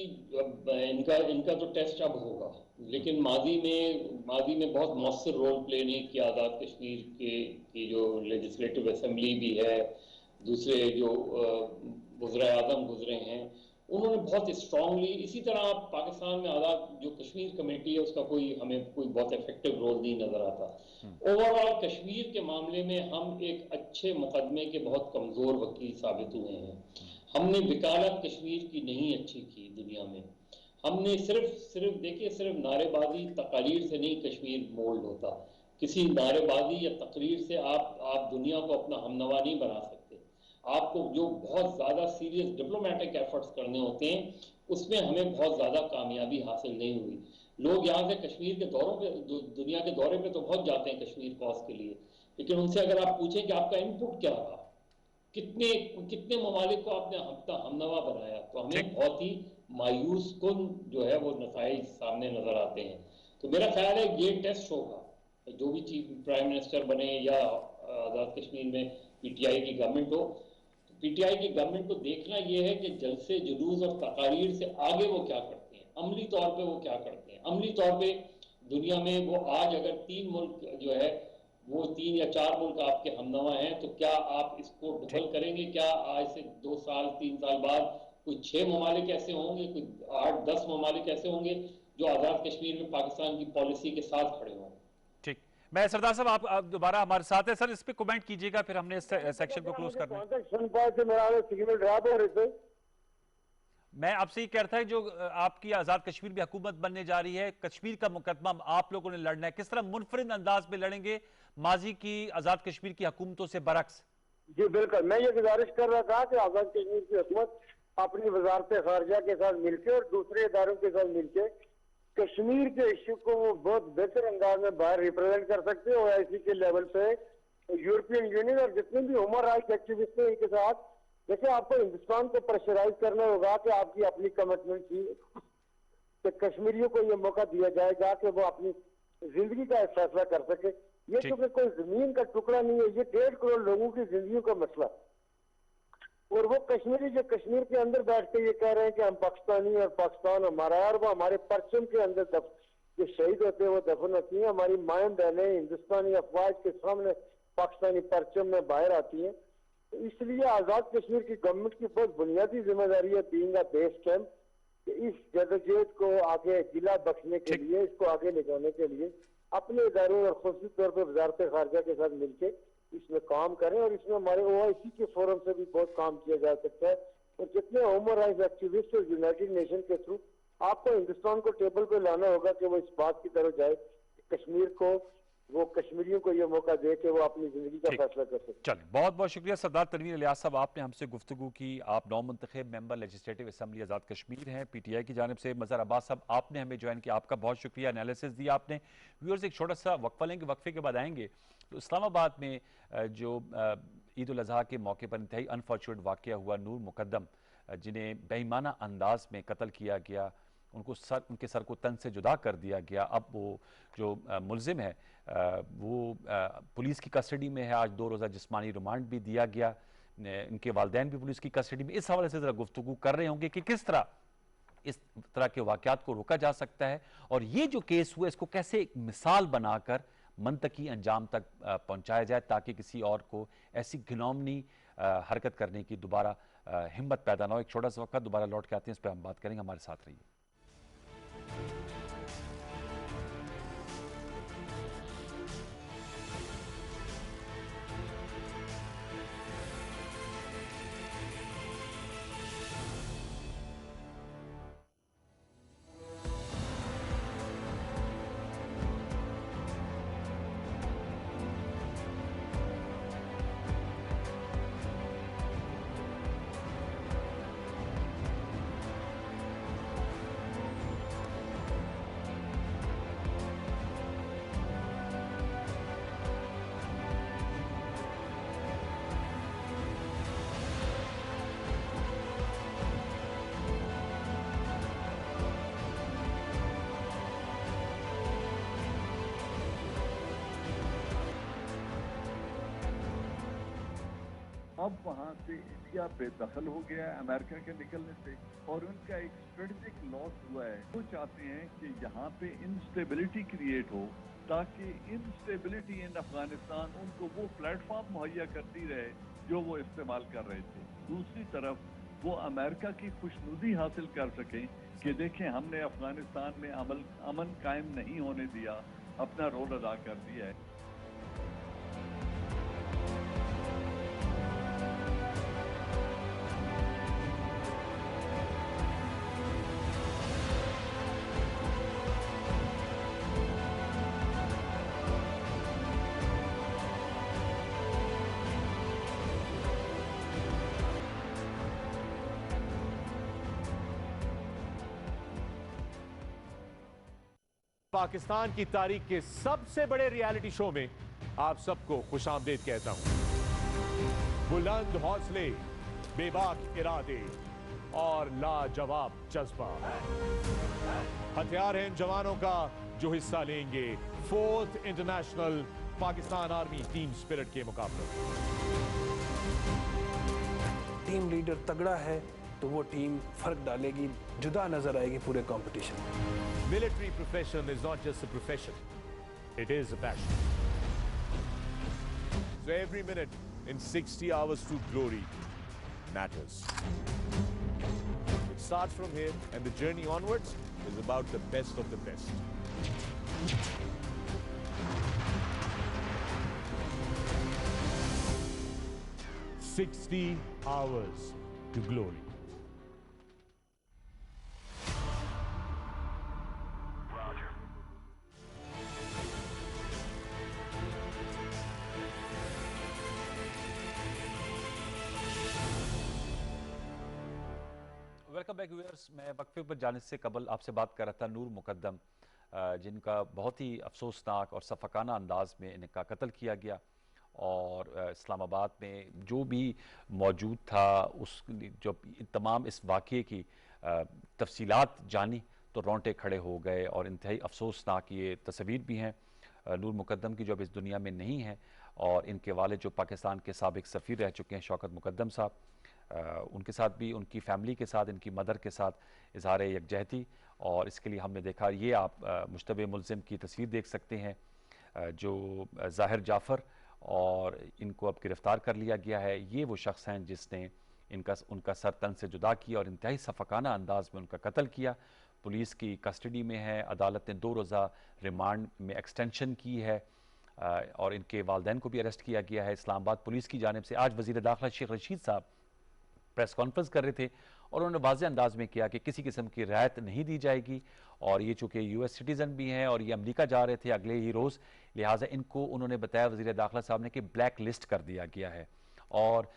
इनका तो टेस्ट अब होगा, लेकिन माजी में बहुत मौसर रोल प्ले नहीं किया आज़ाद कश्मीर की जो लेजिस्लेटिव असेंबली भी है, दूसरे जो वज़ीर आज़म गुजरे हैं, उन्होंने बहुत स्ट्रांगली, इसी तरह आप पाकिस्तान में आज़ाद जो कश्मीर कमेटी है उसका हमें कोई बहुत इफेक्टिव रोल नहीं नजर आता। ओवरऑल कश्मीर के मामले में हम एक अच्छे मुकदमे के बहुत कमज़ोर वकील साबित हुए हैं। हमने वकालत कश्मीर की नहीं अच्छी की दुनिया में। हमने सिर्फ देखिए, सिर्फ नारेबाजी तकारीर से नहीं कश्मीर मोल्ड होता। किसी नारेबाजी या तकरीर से आप दुनिया को अपना हमनवा नहीं बना सकते। आपको जो बहुत ज़्यादा सीरियस डिप्लोमेटिक एफर्ट्स करने होते हैं, उसमें हमें बहुत ज़्यादा कामयाबी हासिल नहीं हुई। लोग यहाँ से कश्मीर के दौरों पे, दुनिया के दौरे पे तो बहुत जाते हैं कश्मीर कॉज के लिए, लेकिन उनसे अगर आप पूछें कि आपका इनपुट क्या रहा, कितने ममालिक को आपने हमनवा बनाया, तो हमें बहुत ही मायूस कुन जो है वो नताइज सामने नजर आते हैं। तो मेरा ख्याल है ये टेस्ट होगा, जो भी चीफ प्राइम मिनिस्टर बने या आज़ाद कश्मीर में पीटीआई की गवर्नमेंट हो, तो पीटीआई की गवर्नमेंट को देखना ये है कि जलसे जुलूस और तकारीर से आगे वो क्या करते हैं, अमली तौर पर वो क्या करते हैं। अमली तौर पर दुनिया में वो आज अगर 3 मुल्क जो है वो 3 या 4 मुल्क आपके हमनवा हैं, तो क्या आप इसको डबल करेंगे? क्या आज से 2 साल 3 साल बाद कोई 6 ममालिक ऐसे होंगे, कोई 8-10 ममालिक ऐसे होंगे जो आज़ाद कश्मीर में पाकिस्तान की पॉलिसी के साथ खड़े हों? ठीक, मैं सरदार साहब आप दोबारा हमारे साथ है सर, इस पे कमेंट कीजिएगा, फिर हमने इस सेक्शन को क्लोज करना है। सुन पाए थे, मेरा सिग्नल ड्रॉप हो रहे थे। मैं आपसे ये कह रहा था जो आपकी आजाद कश्मीर में हुकूमत बनने जा रही है, कश्मीर का मुकदमा आप लोगों ने लड़ना है, किस तरह मुनफरिद अंदाज में लड़ेंगे माजी की आजाद कश्मीर की हुकूमतों से बरक्स? जी बिल्कुल, मैं ये गुजारिश कर रहा था कि आजाद कश्मीर की हुकूमत अपनी वजारत खारजा के साथ मिलकर और दूसरे इदारों के साथ मिलकर कश्मीर के इश्यू को वो बहुत बेहतर अंदाज में बाहर रिप्रेजेंट कर सकते हैं। OIC के लेवल पे यूरोपियन यूनियन और जितने भी ह्यूमन राइट्स एक्टिविस्ट हैं इनके साथ, देखिए आपको हिंदुस्तान को प्रेशराइज करना होगा कि आपकी अपनी कमिटमेंट थी कि कश्मीरियों को ये मौका दिया जाएगा कि वो अपनी जिंदगी का एक फैसला कर सके। ये क्योंकि कोई जमीन का टुकड़ा नहीं है, ये 1.5 करोड़ लोगों की जिंदगी का मसला। और वो कश्मीरी जो कश्मीर के अंदर बैठ के ये कह रहे हैं कि हम पाकिस्तानी और पाकिस्तान हमारा है, और वो हमारे परचम के अंदर जो शहीद होते हैं वो दफन होती हैं। हमारी माएं बहनें हिंदुस्तानी अफवाज के सामने पाकिस्तानी परचम में बाहर आती हैं। तो इसलिए आजाद कश्मीर की गवर्नमेंट की बहुत बुनियादी जिम्मेदारी है बीइंग अ बेस कैंप, इस जदोजहद को आगे जिला बख्शने के लिए, इसको आगे ले जाने के लिए अपने इदारों और खुसूसी तौर पर वजारत खारजा के साथ मिलकर इसमें काम करें। और इसमें हमारे OIC के फोरम से भी बहुत काम किया जा सकता है। और जितने ह्यूमन राइट्स एक्टिविस्ट और यूनाइटेड नेशन के थ्रू आपको हिंदुस्तान को टेबल पे लाना होगा कि वो इस बात की तरफ जाए कश्मीर को, वो कश्मीरियों को ये मौका दे कि वो अपनी जिंदगी का फैसला कर सके। चलिए, बहुत बहुत शुक्रिया सरदार तनवीर इलियास साहब, आपने हमसे गुफ्तगू की। आप नौमुंतखब member legislative assembly Azad Kashmir हैं PTI की जानिब से। मज़हर अब्बास साहब, आपने हमें ज्वाइन किया, आपका बहुत शुक्रिया, एनालिसिस दिया आपने। व्यूअर्स, एक छोटा सा वक्फा लेंगे, वक्फे के बाद आएंगे। तो इस्लामाबाद में जो ईद उल अज़हा के मौके पर इंतहाई अनफॉर्चुनेट वाक़या हुआ, नूर मुकद्दम जिन्हें बेईमाना अंदाज में कत्ल किया गया, उनके सर को तन से जुदा कर दिया गया। अब वो जो मुलजिम है वो पुलिस की कस्टडी में है। आज 2 रोज़ा जिस्मानी रिमांड भी दिया गया, इनके वालिदैन भी पुलिस की कस्टडी में। इस हवाले से ज़रा गुफ्तगू कर रहे होंगे कि किस तरह इस तरह के वाक़यात को रोका जा सकता है, और ये जो केस हुआ इसको कैसे एक मिसाल बनाकर मंतकी अंजाम तक पहुंचाया जाए, ताकि किसी और को ऐसी घिनौनी हरकत करने की दोबारा हिम्मत पैदा ना हो। एक छोटा सा वक्त, दोबारा लौट के आते हैं, इस पर हम बात करेंगे। हमारे साथ रहिए। अब वहां से इंडिया बेदखल हो गया है अमेरिका के निकलने से, और उनका एक स्ट्रेटेजिक लॉस हुआ है। वो चाहते हैं कि यहाँ पे इंस्टेबिलिटी क्रिएट हो, ताकि इंस्टेबिलिटी इन अफगानिस्तान उनको वो प्लेटफॉर्म मुहैया करती रहे जो वो इस्तेमाल कर रहे थे। दूसरी तरफ वो अमेरिका की खुशनुदी हासिल कर सकें कि देखें हमने अफगानिस्तान में अमन कायम नहीं होने दिया, अपना रोल अदा कर दिया है। पाकिस्तान की तारीख के सबसे बड़े रियलिटी शो में आप सबको खुशामदीद कहता हूं। बुलंद हौसले, बेबाक इरादे और लाजवाब जज्बा, हथियार हैं इन जवानों का जो हिस्सा लेंगे 4th international Pakistan army team spirit के मुकाबले। टीम लीडर तगड़ा है तो वो टीम फर्क डालेगी, जुदा नजर आएगी पूरे कंपटीशन में। Military profession is not just a profession, it is a passion. So every minute in 60 hours to glory matters. It starts from here and the journey onwards is about the best of the best. 60 hours to glory. Welcome back viewers. मैं वक्फे पर जाने से कबल आपसे बात कर रहा था नूर मुकद्दम, जिनका बहुत ही अफसोसनाक और सफकाना अंदाज में इनका कत्ल किया गया और इस्लामाबाद में जो भी मौजूद था उस जो तमाम इस वाक़े की तफसीलात जानी तो रोंगटे खड़े हो गए और इंतहाई अफसोसनाक ये तस्वीर भी हैं नूर मुकद्दम की जो अब इस दुनिया में नहीं है, और इनके वालिद जो पाकिस्तान के साबिक सफ़ीर रह चुके हैं शौकत मुकद्दम साहब, उनके साथ भी उनकी फैमिली के साथ इनकी मदर के साथ इजहार यकजहती। और इसके लिए हमने देखा, ये आप मुश्तबे मुलजिम की तस्वीर देख सकते हैं जो ज़ाहिर जाफ़र, और इनको अब गिरफ़्तार कर लिया गया है। ये वो शख्स हैं जिसने उनका सर तन से जुदा किया और इंतहाई सफ़काना अंदाज में उनका कत्ल किया। पुलिस की कस्टडी में है, अदालत ने 2 रोज़ा रिमांड में एक्सटेंशन की है और इनके वालिदैन को भी अरेस्ट किया गया है। इस्लामाबाद पुलिस की जानिब से आज वज़ीर दाखिला शेख रशीद साहब प्रेस कॉन्फ्रेंस कर रहे थे और उन्होंने वाज़े अंदाज में किया कि किसी किस्म की रियायत नहीं दी जाएगी, और ये चूँकि US सिटीज़न भी हैं और ये अमेरिका जा रहे थे अगले ही रोज़, लिहाजा इनको उन्होंने बताया वज़ीर दाखिला साहब ने कि ब्लैक लिस्ट कर दिया गया है और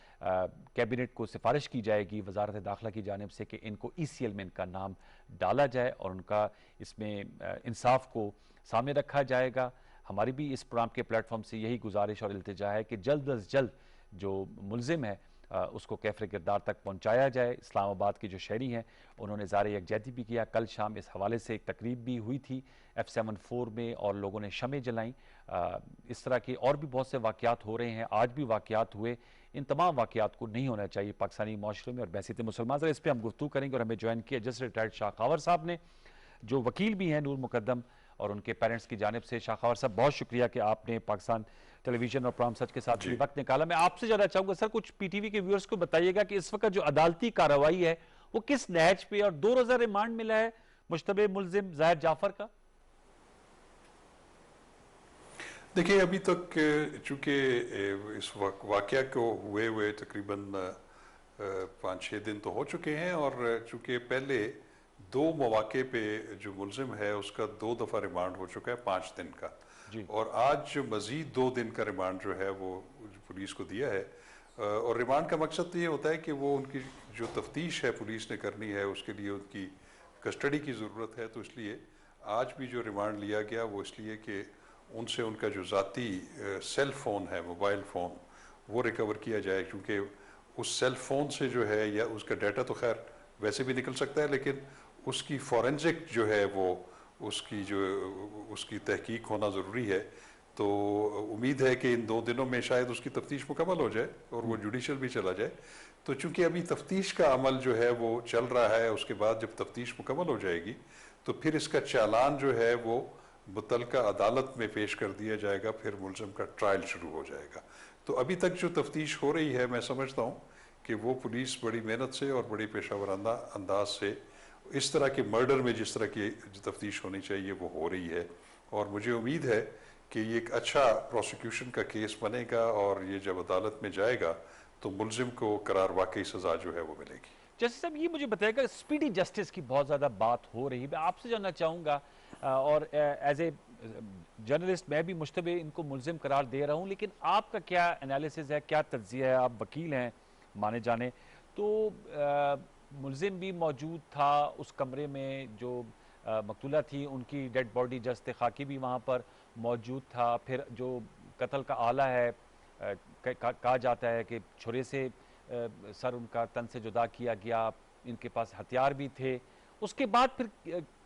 कैबिनेट को सिफारिश की जाएगी वजारत दाखिला की जानिब से कि इनको ECL में इनका नाम डाला जाए और उनका इसमें इंसाफ को सामने रखा जाएगा। हमारी भी इस प्रोग्राम के प्लेटफॉर्म से यही गुजारिश और इल्तिजा है कि जल्द अज जल्द जो मुलजिम है उसको कैफरे किरदार तक पहुँचाया जाए। इस्लामाबाद की जो शहरी हैं उन्होंने ज़ाहिर यकजहती भी किया। कल शाम इस हवाले से एक तकरीब भी हुई थी F74 में और लोगों ने शमें जलाई। इस तरह के और भी बहुत से वाक़यात हो रहे हैं, आज भी वाक़यात हुए। इन तमाम वाक़यात को नहीं होना चाहिए पाकिस्तानी माशरे में और बैसित मुसलमान। ज़रा इस पर हम गुफ्तगू करेंगे और हमें ज्वाइन किया जस्ट रिटायर्ड शाह खवर साहब ने, जो वकील भी हैं नूर मुकद्दम और उनके पेरेंट्स की जानिब से। शाह खवर साहब, बहुत शुक्रिया कि आपने पाकिस्तान टेलीविजन और प्रोग्राम सच के साथ भी वक्त निकाला। मैं आपसे जानना चाहूँगा सर, कुछ PTV के व्यूअर्स को बताइएगा कि इस वक्त जो अदालती कार्रवाई है वो किस नहज पे, और 2 रोज़ा रिमांड मिला है मुश्तबे मुलजिम ज़ाहिर जाफर का। देखिए, अभी तक चूँकि इस वाक़या को हुए तकरीबन 5-6 दिन तो हो चुके हैं, और चूँकि पहले 2 मौके पे जो मुलजिम है उसका 2 दफ़ा रिमांड हो चुका है 5 दिन का, और आज मज़ीद 2 दिन का रिमांड जो है वो पुलिस को दिया है। और रिमांड का मकसद तो ये होता है कि वो उनकी जो तफ्तीश है पुलिस ने करनी है, उसके लिए उनकी कस्टडी की ज़रूरत है। तो इसलिए आज भी जो रिमांड लिया गया वो इसलिए कि उनसे उनका जो ज़ाती सेल फ़ोन है, मोबाइल फ़ोन, वो रिकवर किया जाए, क्योंकि उस सेल फ़ोन से जो है या उसका डाटा तो खैर वैसे भी निकल सकता है, लेकिन उसकी फॉरेंसिक जो है वो उसकी तहकीक होना ज़रूरी है। तो उम्मीद है कि इन 2 दिनों में शायद उसकी तफ्तीश मुकम्मल हो जाए और वो जुडिशल भी चला जाए। तो चूँकि अभी तफ्तीश का अमल जो है वो चल रहा है, उसके बाद जब तफ्तीश मुकम्मल हो जाएगी तो फिर इसका चालान जो है वो मुतल्लिका अदालत में पेश कर दिया जाएगा, फिर मुलजिम का ट्रायल शुरू हो जाएगा। तो अभी तक जो तफ्तीश हो रही है, मैं समझता हूँ कि वो पुलिस बड़ी मेहनत से और बड़ी पेशावराना अंदाज से इस तरह के मर्डर में जिस तरह की तफ्तीश होनी चाहिए वो हो रही है, और मुझे उम्मीद है कि ये एक अच्छा प्रोसिक्यूशन का केस बनेगा और ये जब अदालत में जाएगा तो मुलजिम को करार वाकई सज़ा जो है वो मिलेगी। जस्टिस साहब, ये मुझे बताइएगा, स्पीडी जस्टिस की बहुत ज़्यादा बात हो रही है, मैं आपसे जानना चाहूँगा, और एज ए जर्नलिस्ट मैं भी मुश्तबे इनको मुलजिम करार दे रहा हूँ, लेकिन आपका क्या एनालिसिस है, क्या तज्ज़िया है? आप वकील हैं माने जाने, तो मुलजिम भी मौजूद था उस कमरे में, जो मकतूला थी उनकी डेड बॉडी जस्त खाकी भी वहाँ पर मौजूद था, फिर जो कत्ल का आला है कहा जाता है कि छुरे से सर उनका तन से जुदा किया गया, इनके पास हथियार भी थे। उसके बाद फिर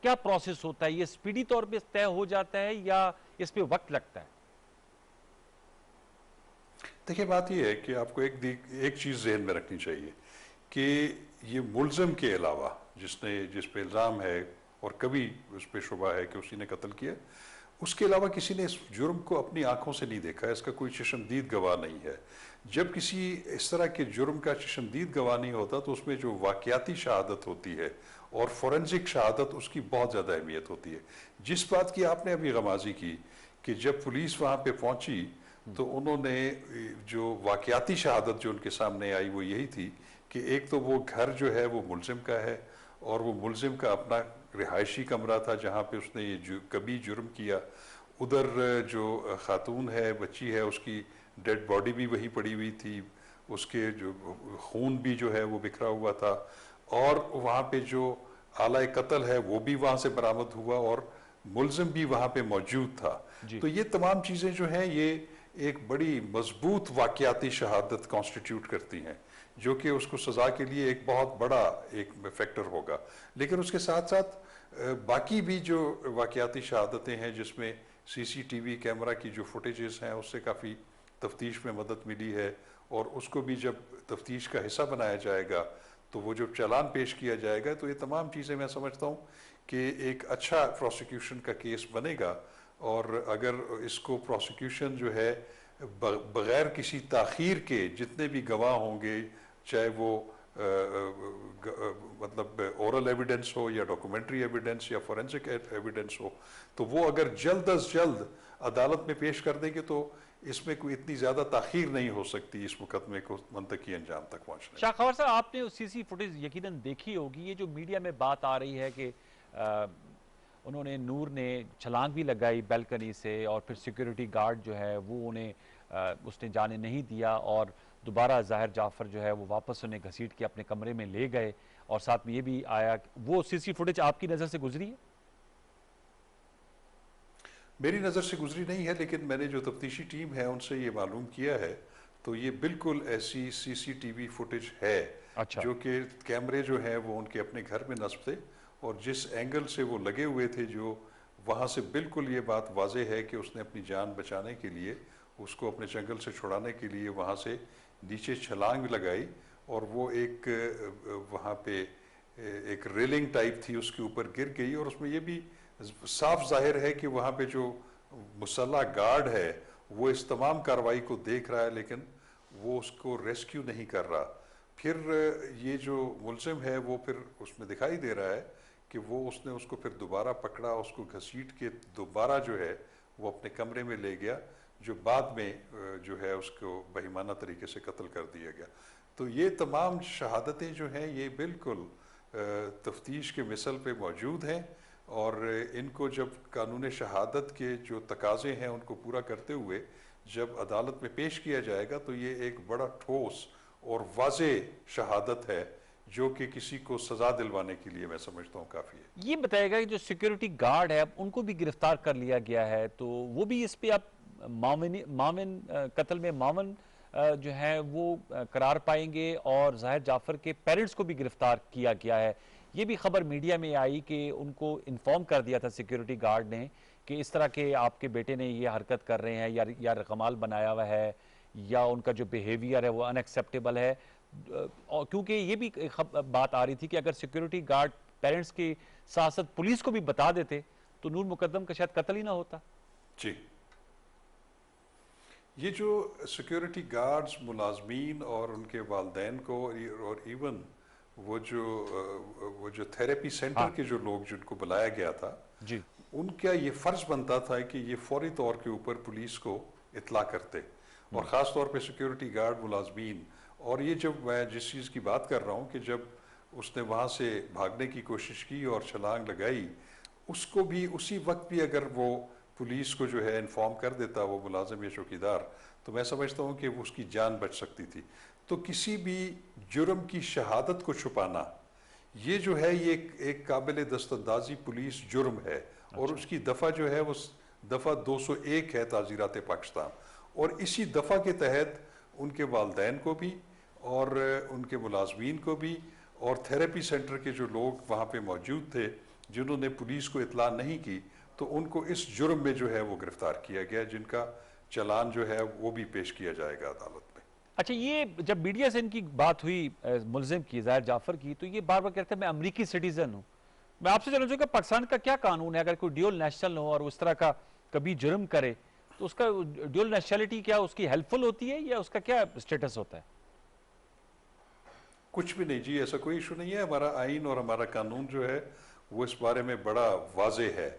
क्या प्रोसेस होता है? ये स्पीडी तौर पे तय हो जाता है या इस पे वक्त लगता है? देखिए, बात यह है कि आपको एक चीज़ जहन में रखनी चाहिए कि ये मुलजिम के अलावा जिस पे इल्ज़ाम है और कभी उस पर शुबा है कि उसी ने कत्ल किया, उसके अलावा किसी ने इस जुर्म को अपनी आंखों से नहीं देखा, इसका कोई चश्मदीद गवाह नहीं है। जब किसी इस तरह के जुर्म का चश्मदीद गवाह नहीं होता तो उसमें जो वाक़याती शहादत होती है और फोरेंसिक शहादत, उसकी बहुत ज़्यादा अहमियत होती है। जिस बात की आपने अभी गमाजी की कि जब पुलिस वहाँ पे पहुँची तो उन्होंने जो वाकयाती शहादत जो उनके सामने आई वो यही थी कि एक तो वो घर जो है वो मुलजिम का है और वो मुलजिम का अपना रिहायशी कमरा था जहाँ पे उसने ये कभी जुर्म किया। उधर जो खातून है, बच्ची है, उसकी डेड बॉडी भी वहीं पड़ी हुई थी, उसके जो खून भी जो है वो बिखरा हुआ था, और वहाँ पे जो आला कत्ल है वो भी वहाँ से बरामद हुआ और मुलजिम भी वहाँ पे मौजूद था। तो ये तमाम चीज़ें जो हैं ये एक बड़ी मजबूत वाकयाती शहादत कॉन्स्टिट्यूट करती हैं, जो कि उसको सज़ा के लिए एक बहुत बड़ा एक फैक्टर होगा। लेकिन उसके साथ साथ बाकी भी जो वाकयाती शहादतें हैं जिसमें CCTV कैमरा की जो फुटेजेस हैं उससे काफ़ी तफ्तीश में मदद मिली है, और उसको भी जब तफ्तीश का हिस्सा बनाया जाएगा तो वो जब चालान पेश किया जाएगा तो ये तमाम चीज़ें मैं समझता हूँ कि एक अच्छा प्रोसिक्यूशन का केस बनेगा। और अगर इसको प्रोसिक्यूशन जो है बग़ैर किसी ताख़ीर के जितने भी गवाह होंगे, चाहे वो मतलब ओरल एविडेंस हो या डॉक्यूमेंट्री एविडेंस या फोरेंसिक एविडेंस हो, तो वो अगर जल्द अज जल्द अदालत में पेश कर देंगे तो इसमें कोई इतनी ज़्यादा ताख़ीर नहीं हो सकती इस मुकदमे को मंतकी अंजाम तक पहुँचने। शाह खबर साहब, आपने उस CC फुटेज यकीनन देखी होगी। ये जो मीडिया में बात आ रही है कि उन्होंने, नूर ने छलांग भी लगाई बैल्कनी से और फिर सिक्योरिटी गार्ड जो है वो उन्हें उसने जाने नहीं दिया और दोबारा ज़ाहिर जाफ़र जो है वो वापस उन्हें घसीट के अपने कमरे में ले गए, और साथ में ये भी आया, वो CC फुटेज आपकी नज़र से गुजरी है? मेरी नज़र से गुजरी नहीं है, लेकिन मैंने जो तफ्तीशी टीम है उनसे ये मालूम किया है तो ये बिल्कुल ऐसी CCTV फुटेज है। अच्छा। जो कि कैमरे जो हैं वो उनके अपने घर में नस्ब थे और जिस एंगल से वो लगे हुए थे, जो वहाँ से बिल्कुल ये बात वाज़ेह है कि उसने अपनी जान बचाने के लिए, उसको अपने जंगल से छुड़ाने के लिए वहाँ से नीचे छलांग लगाई, और वो एक वहाँ पे एक रेलिंग टाइप थी उसके ऊपर गिर गई, और उसमें ये भी साफ जाहिर है कि वहाँ पे जो मुसल्ला गार्ड है वो इस तमाम कार्रवाई को देख रहा है लेकिन वो उसको रेस्क्यू नहीं कर रहा। फिर ये जो मुलजिम है वो फिर उसमें दिखाई दे रहा है कि वो उसने उसको फिर दोबारा पकड़ा, उसको घसीट के दोबारा जो है वो अपने कमरे में ले गया, जो बाद में जो है उसको बेईमाना तरीके से कत्ल कर दिया गया। तो ये तमाम शहादतें जो हैं ये बिल्कुल तफ्तीश के मिसल पे मौजूद हैं, और इनको जब कानून शहादत के जो तकाजे हैं उनको पूरा करते हुए जब अदालत में पेश किया जाएगा तो ये एक बड़ा ठोस और वाज़े शहादत है जो कि किसी को सज़ा दिलवाने के लिए मैं समझता हूँ काफ़ी है। ये बताएगा कि जो सिक्योरिटी गार्ड है उनको भी गिरफ्तार कर लिया गया है, तो वो भी इस पे आप मावन कत्ल में मावन जो है वो करार पाएंगे, और ज़ाहिर जाफ़र के पेरेंट्स को भी गिरफ्तार किया गया है। ये भी खबर मीडिया में आई कि उनको इन्फॉर्म कर दिया था सिक्योरिटी गार्ड ने कि इस तरह के आपके बेटे ने ये हरकत कर रहे हैं, या रकमाल बनाया हुआ है, या उनका जो बिहेवियर है वो अनएक्सेप्टेबल है। और क्योंकि ये भी बात आ रही थी कि अगर सिक्योरिटी गार्ड पेरेंट्स की साथ साथ पुलिस को भी बता देते तो नूर मुकद्दम का शायद कत्ल ही ना होता। जी, ये जो सिक्योरिटी गार्ड्स, मुलाजमीन और उनके वालदैन को, और इवन वो जो थेरेपी सेंटर के जो लोग जिनको बुलाया गया था जी, उनका ये फ़र्ज बनता था कि ये फौरी तौर के ऊपर पुलिस को इत्ला करते, और ख़ास तौर पे सिक्योरिटी गार्ड, मुलाजमीन। और ये जब मैं जिस चीज़ की बात कर रहा हूँ कि जब उसने वहाँ से भागने की कोशिश की और छलांग लगाई, उसको भी उसी वक्त भी अगर वो पुलिस को जो है इन्फॉर्म कर देता वो मुलाजिम या चौकीदार, तो मैं समझता हूँ कि उसकी जान बच सकती थी। तो किसी भी जुर्म की शहादत को छुपाना ये जो है ये एक काबिल दस्तंदाजी पुलिस जुर्म है। और उसकी दफ़ा जो है वो दफ़ा 201 है ताज़ीरात पाकिस्तान, और इसी दफ़ा के तहत उनके वालदैन को भी और उनके मुलाजमीन को भी और थेरेपी सेंटर के जो लोग वहाँ पे मौजूद थे जिन्होंने पुलिस को इत्ला नहीं की, तो उनको इस जुर्म में जो है वो गिरफ्तार किया गया, जिनका चालान जो है वो भी पेश किया जाएगा अदालत में। अच्छा, ये जब मीडिया से इनकी बात हुई मुलजिम की, ज़ाहिर जाफ़र की, तो ये बार बार कहते हैं मैं अमरीकी सिटीजन हूँ। मैं आपसे जानना चाहूँगा पाकिस्तान का क्या कानून है, अगर कोई ड्यूल नेशनल हो और उस तरह का कभी जुर्म करे तो उसका ड्यूल नेशनलिटी क्या उसकी हेल्पफुल होती है या उसका क्या स्टेटस होता है? कुछ भी नहीं जी, ऐसा कोई इशू नहीं है। हमारा आइन और हमारा कानून जो है वो इस बारे में बड़ा वाज़े है।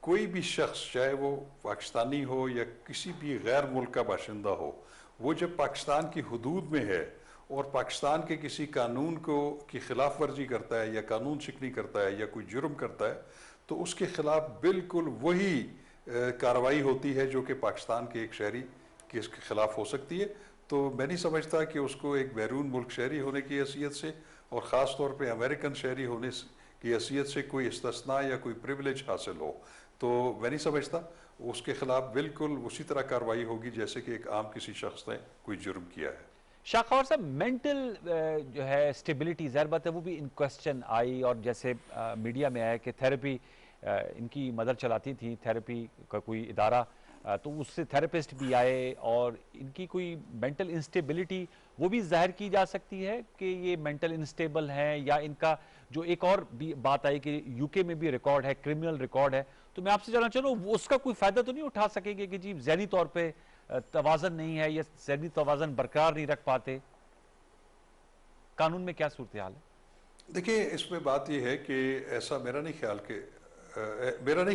कोई भी शख्स, चाहे वो पाकिस्तानी हो या किसी भी गैर मुल्क का बाशिंदा हो, वो जब पाकिस्तान की हुदूद में है और पाकिस्तान के किसी कानून की खिलाफ वर्जी करता है या कानून शिकनी करता है या कोई जुर्म करता है, तो उसके खिलाफ बिल्कुल वही कार्रवाई होती है जो कि पाकिस्तान के एक शहरी के इसके खिलाफ हो सकती है। तो मैं नहीं समझता कि उसको एक बैरून मुल्क शहरी होने की हैसियत से और ख़ास तौर पे अमेरिकन शहरी होने की हैसियत से कोई इस्तिस्ना या कोई प्रिविलेज हासिल हो। तो मैं नहीं समझता, उसके खिलाफ बिल्कुल उसी तरह कार्रवाई होगी जैसे कि एक आम किसी शख्स ने कोई जुर्म किया है। शाह खौर साहब, मेंटल जो है स्टेबिलिटी ज़ाहिर बात है वो भी इन क्वेश्चन आई, और जैसे मीडिया में आया कि थेरेपी इनकी मदर चलाती थी, थेरेपी का कोई इदारा, तो उससे थेरेपिस्ट भी आए और इनकी कोई मेंटल इंस्टेबिलिटी वो भी जाहिर की जा सकती है कि ये मेंटल इंस्टेबल हैं, या इनका जो एक और भी बात आई कि यूके में भी रिकॉर्ड है, क्रिमिनल रिकॉर्ड है। तो मैं आपसे जानना चाह रहा हूँ, उसका कोई फ़ायदा तो नहीं उठा सकेंगे कि जी ज़हनी तौर पर तवाज़न नहीं है या ज़हनी तवाज़न बरकरार नहीं रख पाते? कानून में क्या सूरत हाल है? देखिए, इसमें बात यह है कि ऐसा मेरा नहीं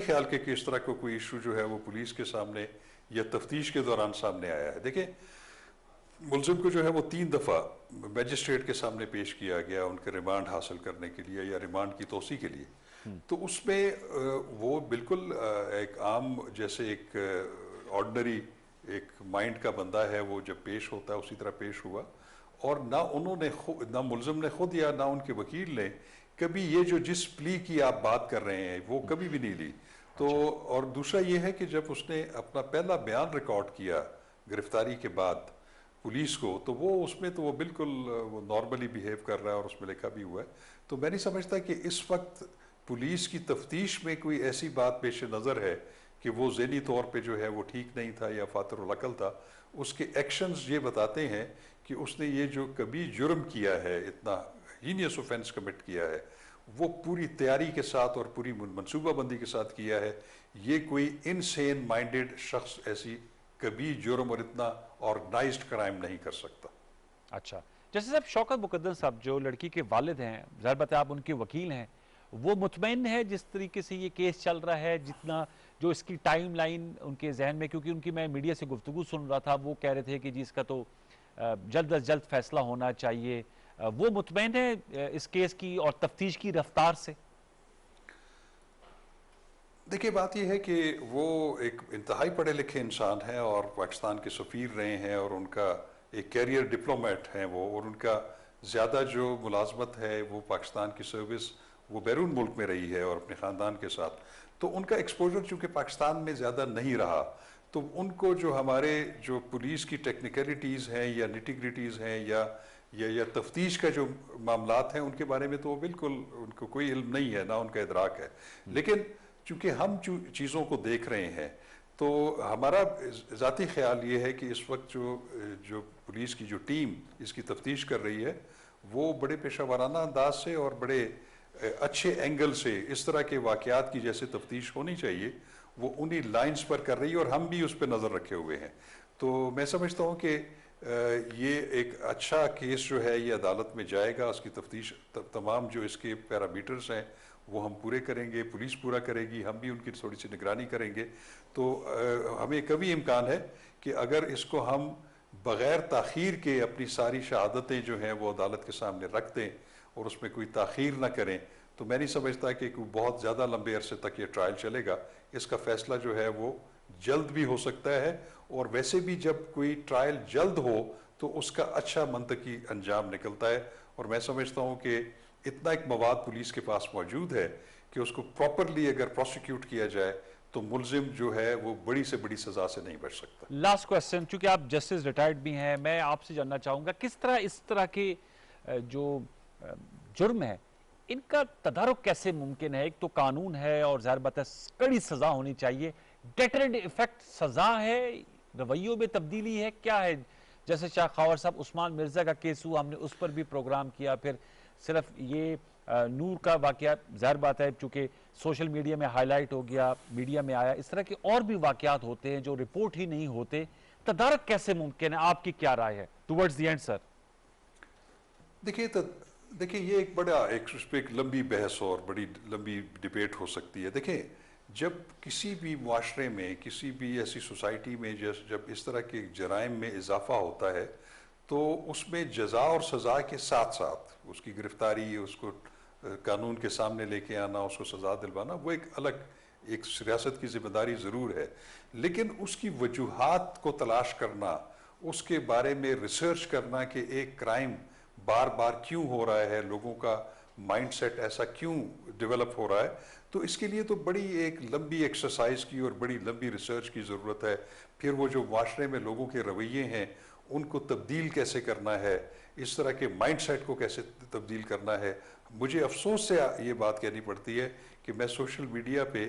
ख्याल कि इस तरह का कोई इशू जो है वो पुलिस के सामने या तफ्तीश के दौरान सामने आया है। देखिए, मुलजिम को जो है वो 3 दफ़ा मजिस्ट्रेट के सामने पेश किया गया उनके रिमांड हासिल करने के लिए या रिमांड की तोसी के लिए। तो उसमें वो बिल्कुल एक आम, जैसे एक ऑर्डिनरी एक माइंड का बंदा है, वो जब पेश होता है उसी तरह पेश हुआ। और ना मुलजिम ने खुद या ना उनके वकील ने कभी ये जो जिस प्ली की आप बात कर रहे हैं वो कभी भी नहीं ली। तो और दूसरा ये है कि जब उसने अपना पहला बयान रिकॉर्ड किया गिरफ्तारी के बाद पुलिस को, तो वो उसमें तो वो बिल्कुल वो नॉर्मली बिहेव कर रहा है और उसमें लिखा भी हुआ है। तो मैं नहीं समझता कि इस वक्त पुलिस की तफ्तीश में कोई ऐसी बात पेश नज़र है कि वो ज़हनी तौर पे जो है वो ठीक नहीं था या फातिरुल अक़ल था। उसके एक्शंस ये बताते हैं कि उसने ये जो कभी जुर्म किया है, इतना हीनियस ऑफेंस कमिट किया है, वो पूरी तैयारी के साथ और पूरी मनसूबाबंदी के साथ किया है। ये कोई इनसेन माइंडेड शख्स ऐसी कभी जुर्म और इतना ऑर्गेनाइज्ड क्राइम नहीं कर सकता। अच्छा, जैसे साहब शौकत मुकद्दर साहब जो लड़की के वालिद हैं, ज़ाहिर बात है आप उनके वकील हैं, वो मुतमईन है जिस तरीके से ये केस चल रहा है, जितना जो इसकी टाइम लाइन उनके जहन में, क्योंकि उनकी मैं मीडिया से गुफ्तगू सुन रहा था, वो कह रहे थे कि जी इसका तो जल्द अज जल्द फैसला होना चाहिए, वो मुतमईन है इस केस की और तफ्तीश की रफ्तार से? देखिए, बात यह है कि वो एक इंतहाई पढ़े लिखे इंसान हैं और पाकिस्तान के सफ़ीर रहे हैं और उनका एक कैरियर डिप्लोमेट हैं वो, और उनका ज़्यादा जो मुलाजमत है वो पाकिस्तान की सर्विस वो बैरून मुल्क में रही है और अपने ख़ानदान के साथ। तो उनका एक्सपोजर चूँकि पाकिस्तान में ज़्यादा नहीं रहा, तो उनको जो हमारे जो पुलिस की टेक्निकलिटीज़ हैं या निटिग्रिटीज़ हैं या तफ्तीश का जो मामलात हैं उनके बारे में तो वो बिल्कुल उनको कोई इल्म नहीं है, ना उनका इदराक है। लेकिन चूँकि हम चीज़ों को देख रहे हैं, तो हमारा ज़ाती ख्याल ये है कि इस वक्त जो पुलिस की जो टीम इसकी तफ्तीश कर रही है वो बड़े पेशा वाराना अंदाज से और बड़े अच्छे एंगल से इस तरह के वाक़यात की जैसे तफ्तीश होनी चाहिए वो उन्हीं लाइंस पर कर रही है और हम भी उस पर नज़र रखे हुए हैं। तो मैं समझता हूँ कि ये एक अच्छा केस जो है ये अदालत में जाएगा, उसकी तफ्तीश तमाम जो इसके पैरामीटर्स हैं वो हम पूरे करेंगे, पुलिस पूरा करेगी, हम भी उनकी थोड़ी सी निगरानी करेंगे। तो हमें कभी इम्कान है कि अगर इसको हम बग़ैर ताख़ीर के अपनी सारी शहादतें जो हैं वो अदालत के सामने रख दें और उसमें कोई ताख़ीर ना करें, तो मैं नहीं समझता कि कोई बहुत ज़्यादा लंबे अरसे तक ये ट्रायल चलेगा। इसका फ़ैसला जो है वो जल्द भी हो सकता है, और वैसे भी जब कोई ट्रायल जल्द हो तो उसका अच्छा मंतकी अंजाम निकलता है। और मैं समझता हूँ कि इतना एक मवाद पुलिस के पास मौजूद है कि उसको प्रॉपरली अगर प्रोसिक्यूट किया जाए तो मुलजिम जो है वो बड़ी से बड़ी सजा से नहीं बच सकता। लास्ट क्वेश्चन, चूंकि आप जस्टिस रिटायर्ड भी हैं, मैं आपसे जानना चाहूँगा किस तरह इस तरह के जो जुर्म है इनका तदारुक कैसे मुमकिन है? एक तो कानून है और ज़ाहिर बात है कड़ी सज़ा होनी चाहिए, डेटरेंट इफेक्ट सज़ा है, रवैयों में तब्दीली है, क्या है? जैसे शाह खौर साहब उस्मान मिर्ज़ा का केस हुआ, हमने उस पर भी प्रोग्राम किया, फिर सिर्फ ये नूर का वाक़या ज़ाहिर बात है चूँकि सोशल मीडिया में हाईलाइट हो गया, मीडिया में आया, इस तरह के और भी वाक़यात होते हैं जो रिपोर्ट ही नहीं होते। तदारुक कैसे मुमकिन है, आपकी क्या राय है टुवर्ड्स द एंड सर? देखिए, देखिए ये एक बड़ा उस पर एक लंबी बहस और बड़ी लंबी डिबेट हो सकती है। देखिए जब किसी भी मुआशरे में, किसी भी ऐसी सोसाइटी में जब इस तरह के जराइम में इजाफा होता है तो उसमें जजा और सज़ा के साथ साथ उसकी गिरफ्तारी, उसको कानून के सामने लेके आना, उसको सज़ा दिलवाना, वो एक अलग एक रियासत की जिम्मेदारी ज़रूर है। लेकिन उसकी वजूहात को तलाश करना, उसके बारे में रिसर्च करना कि एक क्राइम बार बार क्यों हो रहा है, लोगों का माइंडसेट ऐसा क्यों डेवलप हो रहा है, तो इसके लिए तो बड़ी एक लंबी एक्सरसाइज की और बड़ी लंबी रिसर्च की ज़रूरत है। फिर वो जो माशरे में लोगों के रवैये हैं उनको तब्दील कैसे करना है, इस तरह के माइंडसेट को कैसे तब्दील करना है। मुझे अफसोस से ये बात कहनी पड़ती है कि मैं सोशल मीडिया पे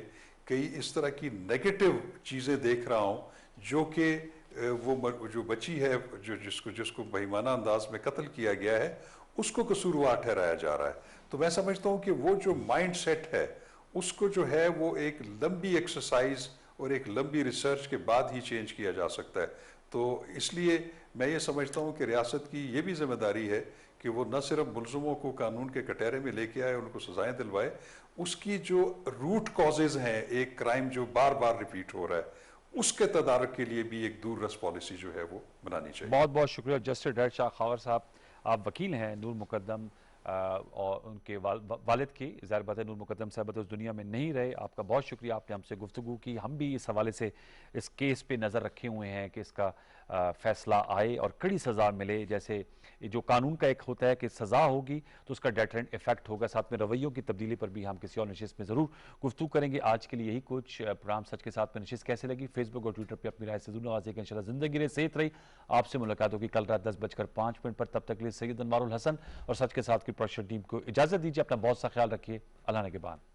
कई इस तरह की नेगेटिव चीज़ें देख रहा हूँ जो कि वो जो बच्ची है जो जिसको बेईमाना अंदाज में कत्ल किया गया है उसको कसूरवार ठहराया जा रहा है। तो मैं समझता हूँ कि वो जो माइंड सेट है उसको जो है वो एक लंबी एक्सरसाइज और एक लंबी रिसर्च के बाद ही चेंज किया जा सकता है। तो इसलिए मैं ये समझता हूँ कि रियासत की ये भी जिम्मेदारी है कि वो न सिर्फ मुलज़िमों को कानून के कटहरे में लेके आए, उनको सजाएं दिलवाए, उसकी जो रूट कॉजेज़ हैं एक क्राइम जो बार बार रिपीट हो रहा है उसके तदारक के लिए भी एक दूररस पॉलिसी जो है वो बनानी चाहिए। बहुत बहुत शुक्रिया जस्टिस डैड शाह खावर साहब। आप वकील हैं, नूर मुकद्दम और उनके वालिद की, ज़ाहिर बात है नूर मुकद्दम साहब तो उस दुनिया में नहीं रहे। आपका बहुत शुक्रिया, आपने हमसे गुफ्तगू की। हम भी इस हवाले से इस केस पे नज़र रखे हुए हैं कि इसका फैसला आए और कड़ी सज़ा मिले। जैसे जो कानून का एक होता है कि सज़ा होगी तो उसका डेटरेंट इफेक्ट होगा, साथ में रवैयों की तब्दीली पर भी हम किसी और नशिस्त में ज़रूर गुफ्तगू करेंगे। आज के लिए यही कुछ। प्रोग्राम सच के साथ में नशिस्त कैसे लगी, फेसबुक और ट्विटर पर अपनी राय से जरूर नवाजिएगा। इंशाल्लाह ज़िंदगी रहे, सेहत रही। आपसे मुलाकात होगी कल रात 10:05 पर। तब तक के लिए सैयद अनवारुल हसन और सच के साथ की प्रोडक्शन टीम को इजाज़त दीजिए। अपना बहुत सा ख्याल रखिए। अल्लाह ने के बाद।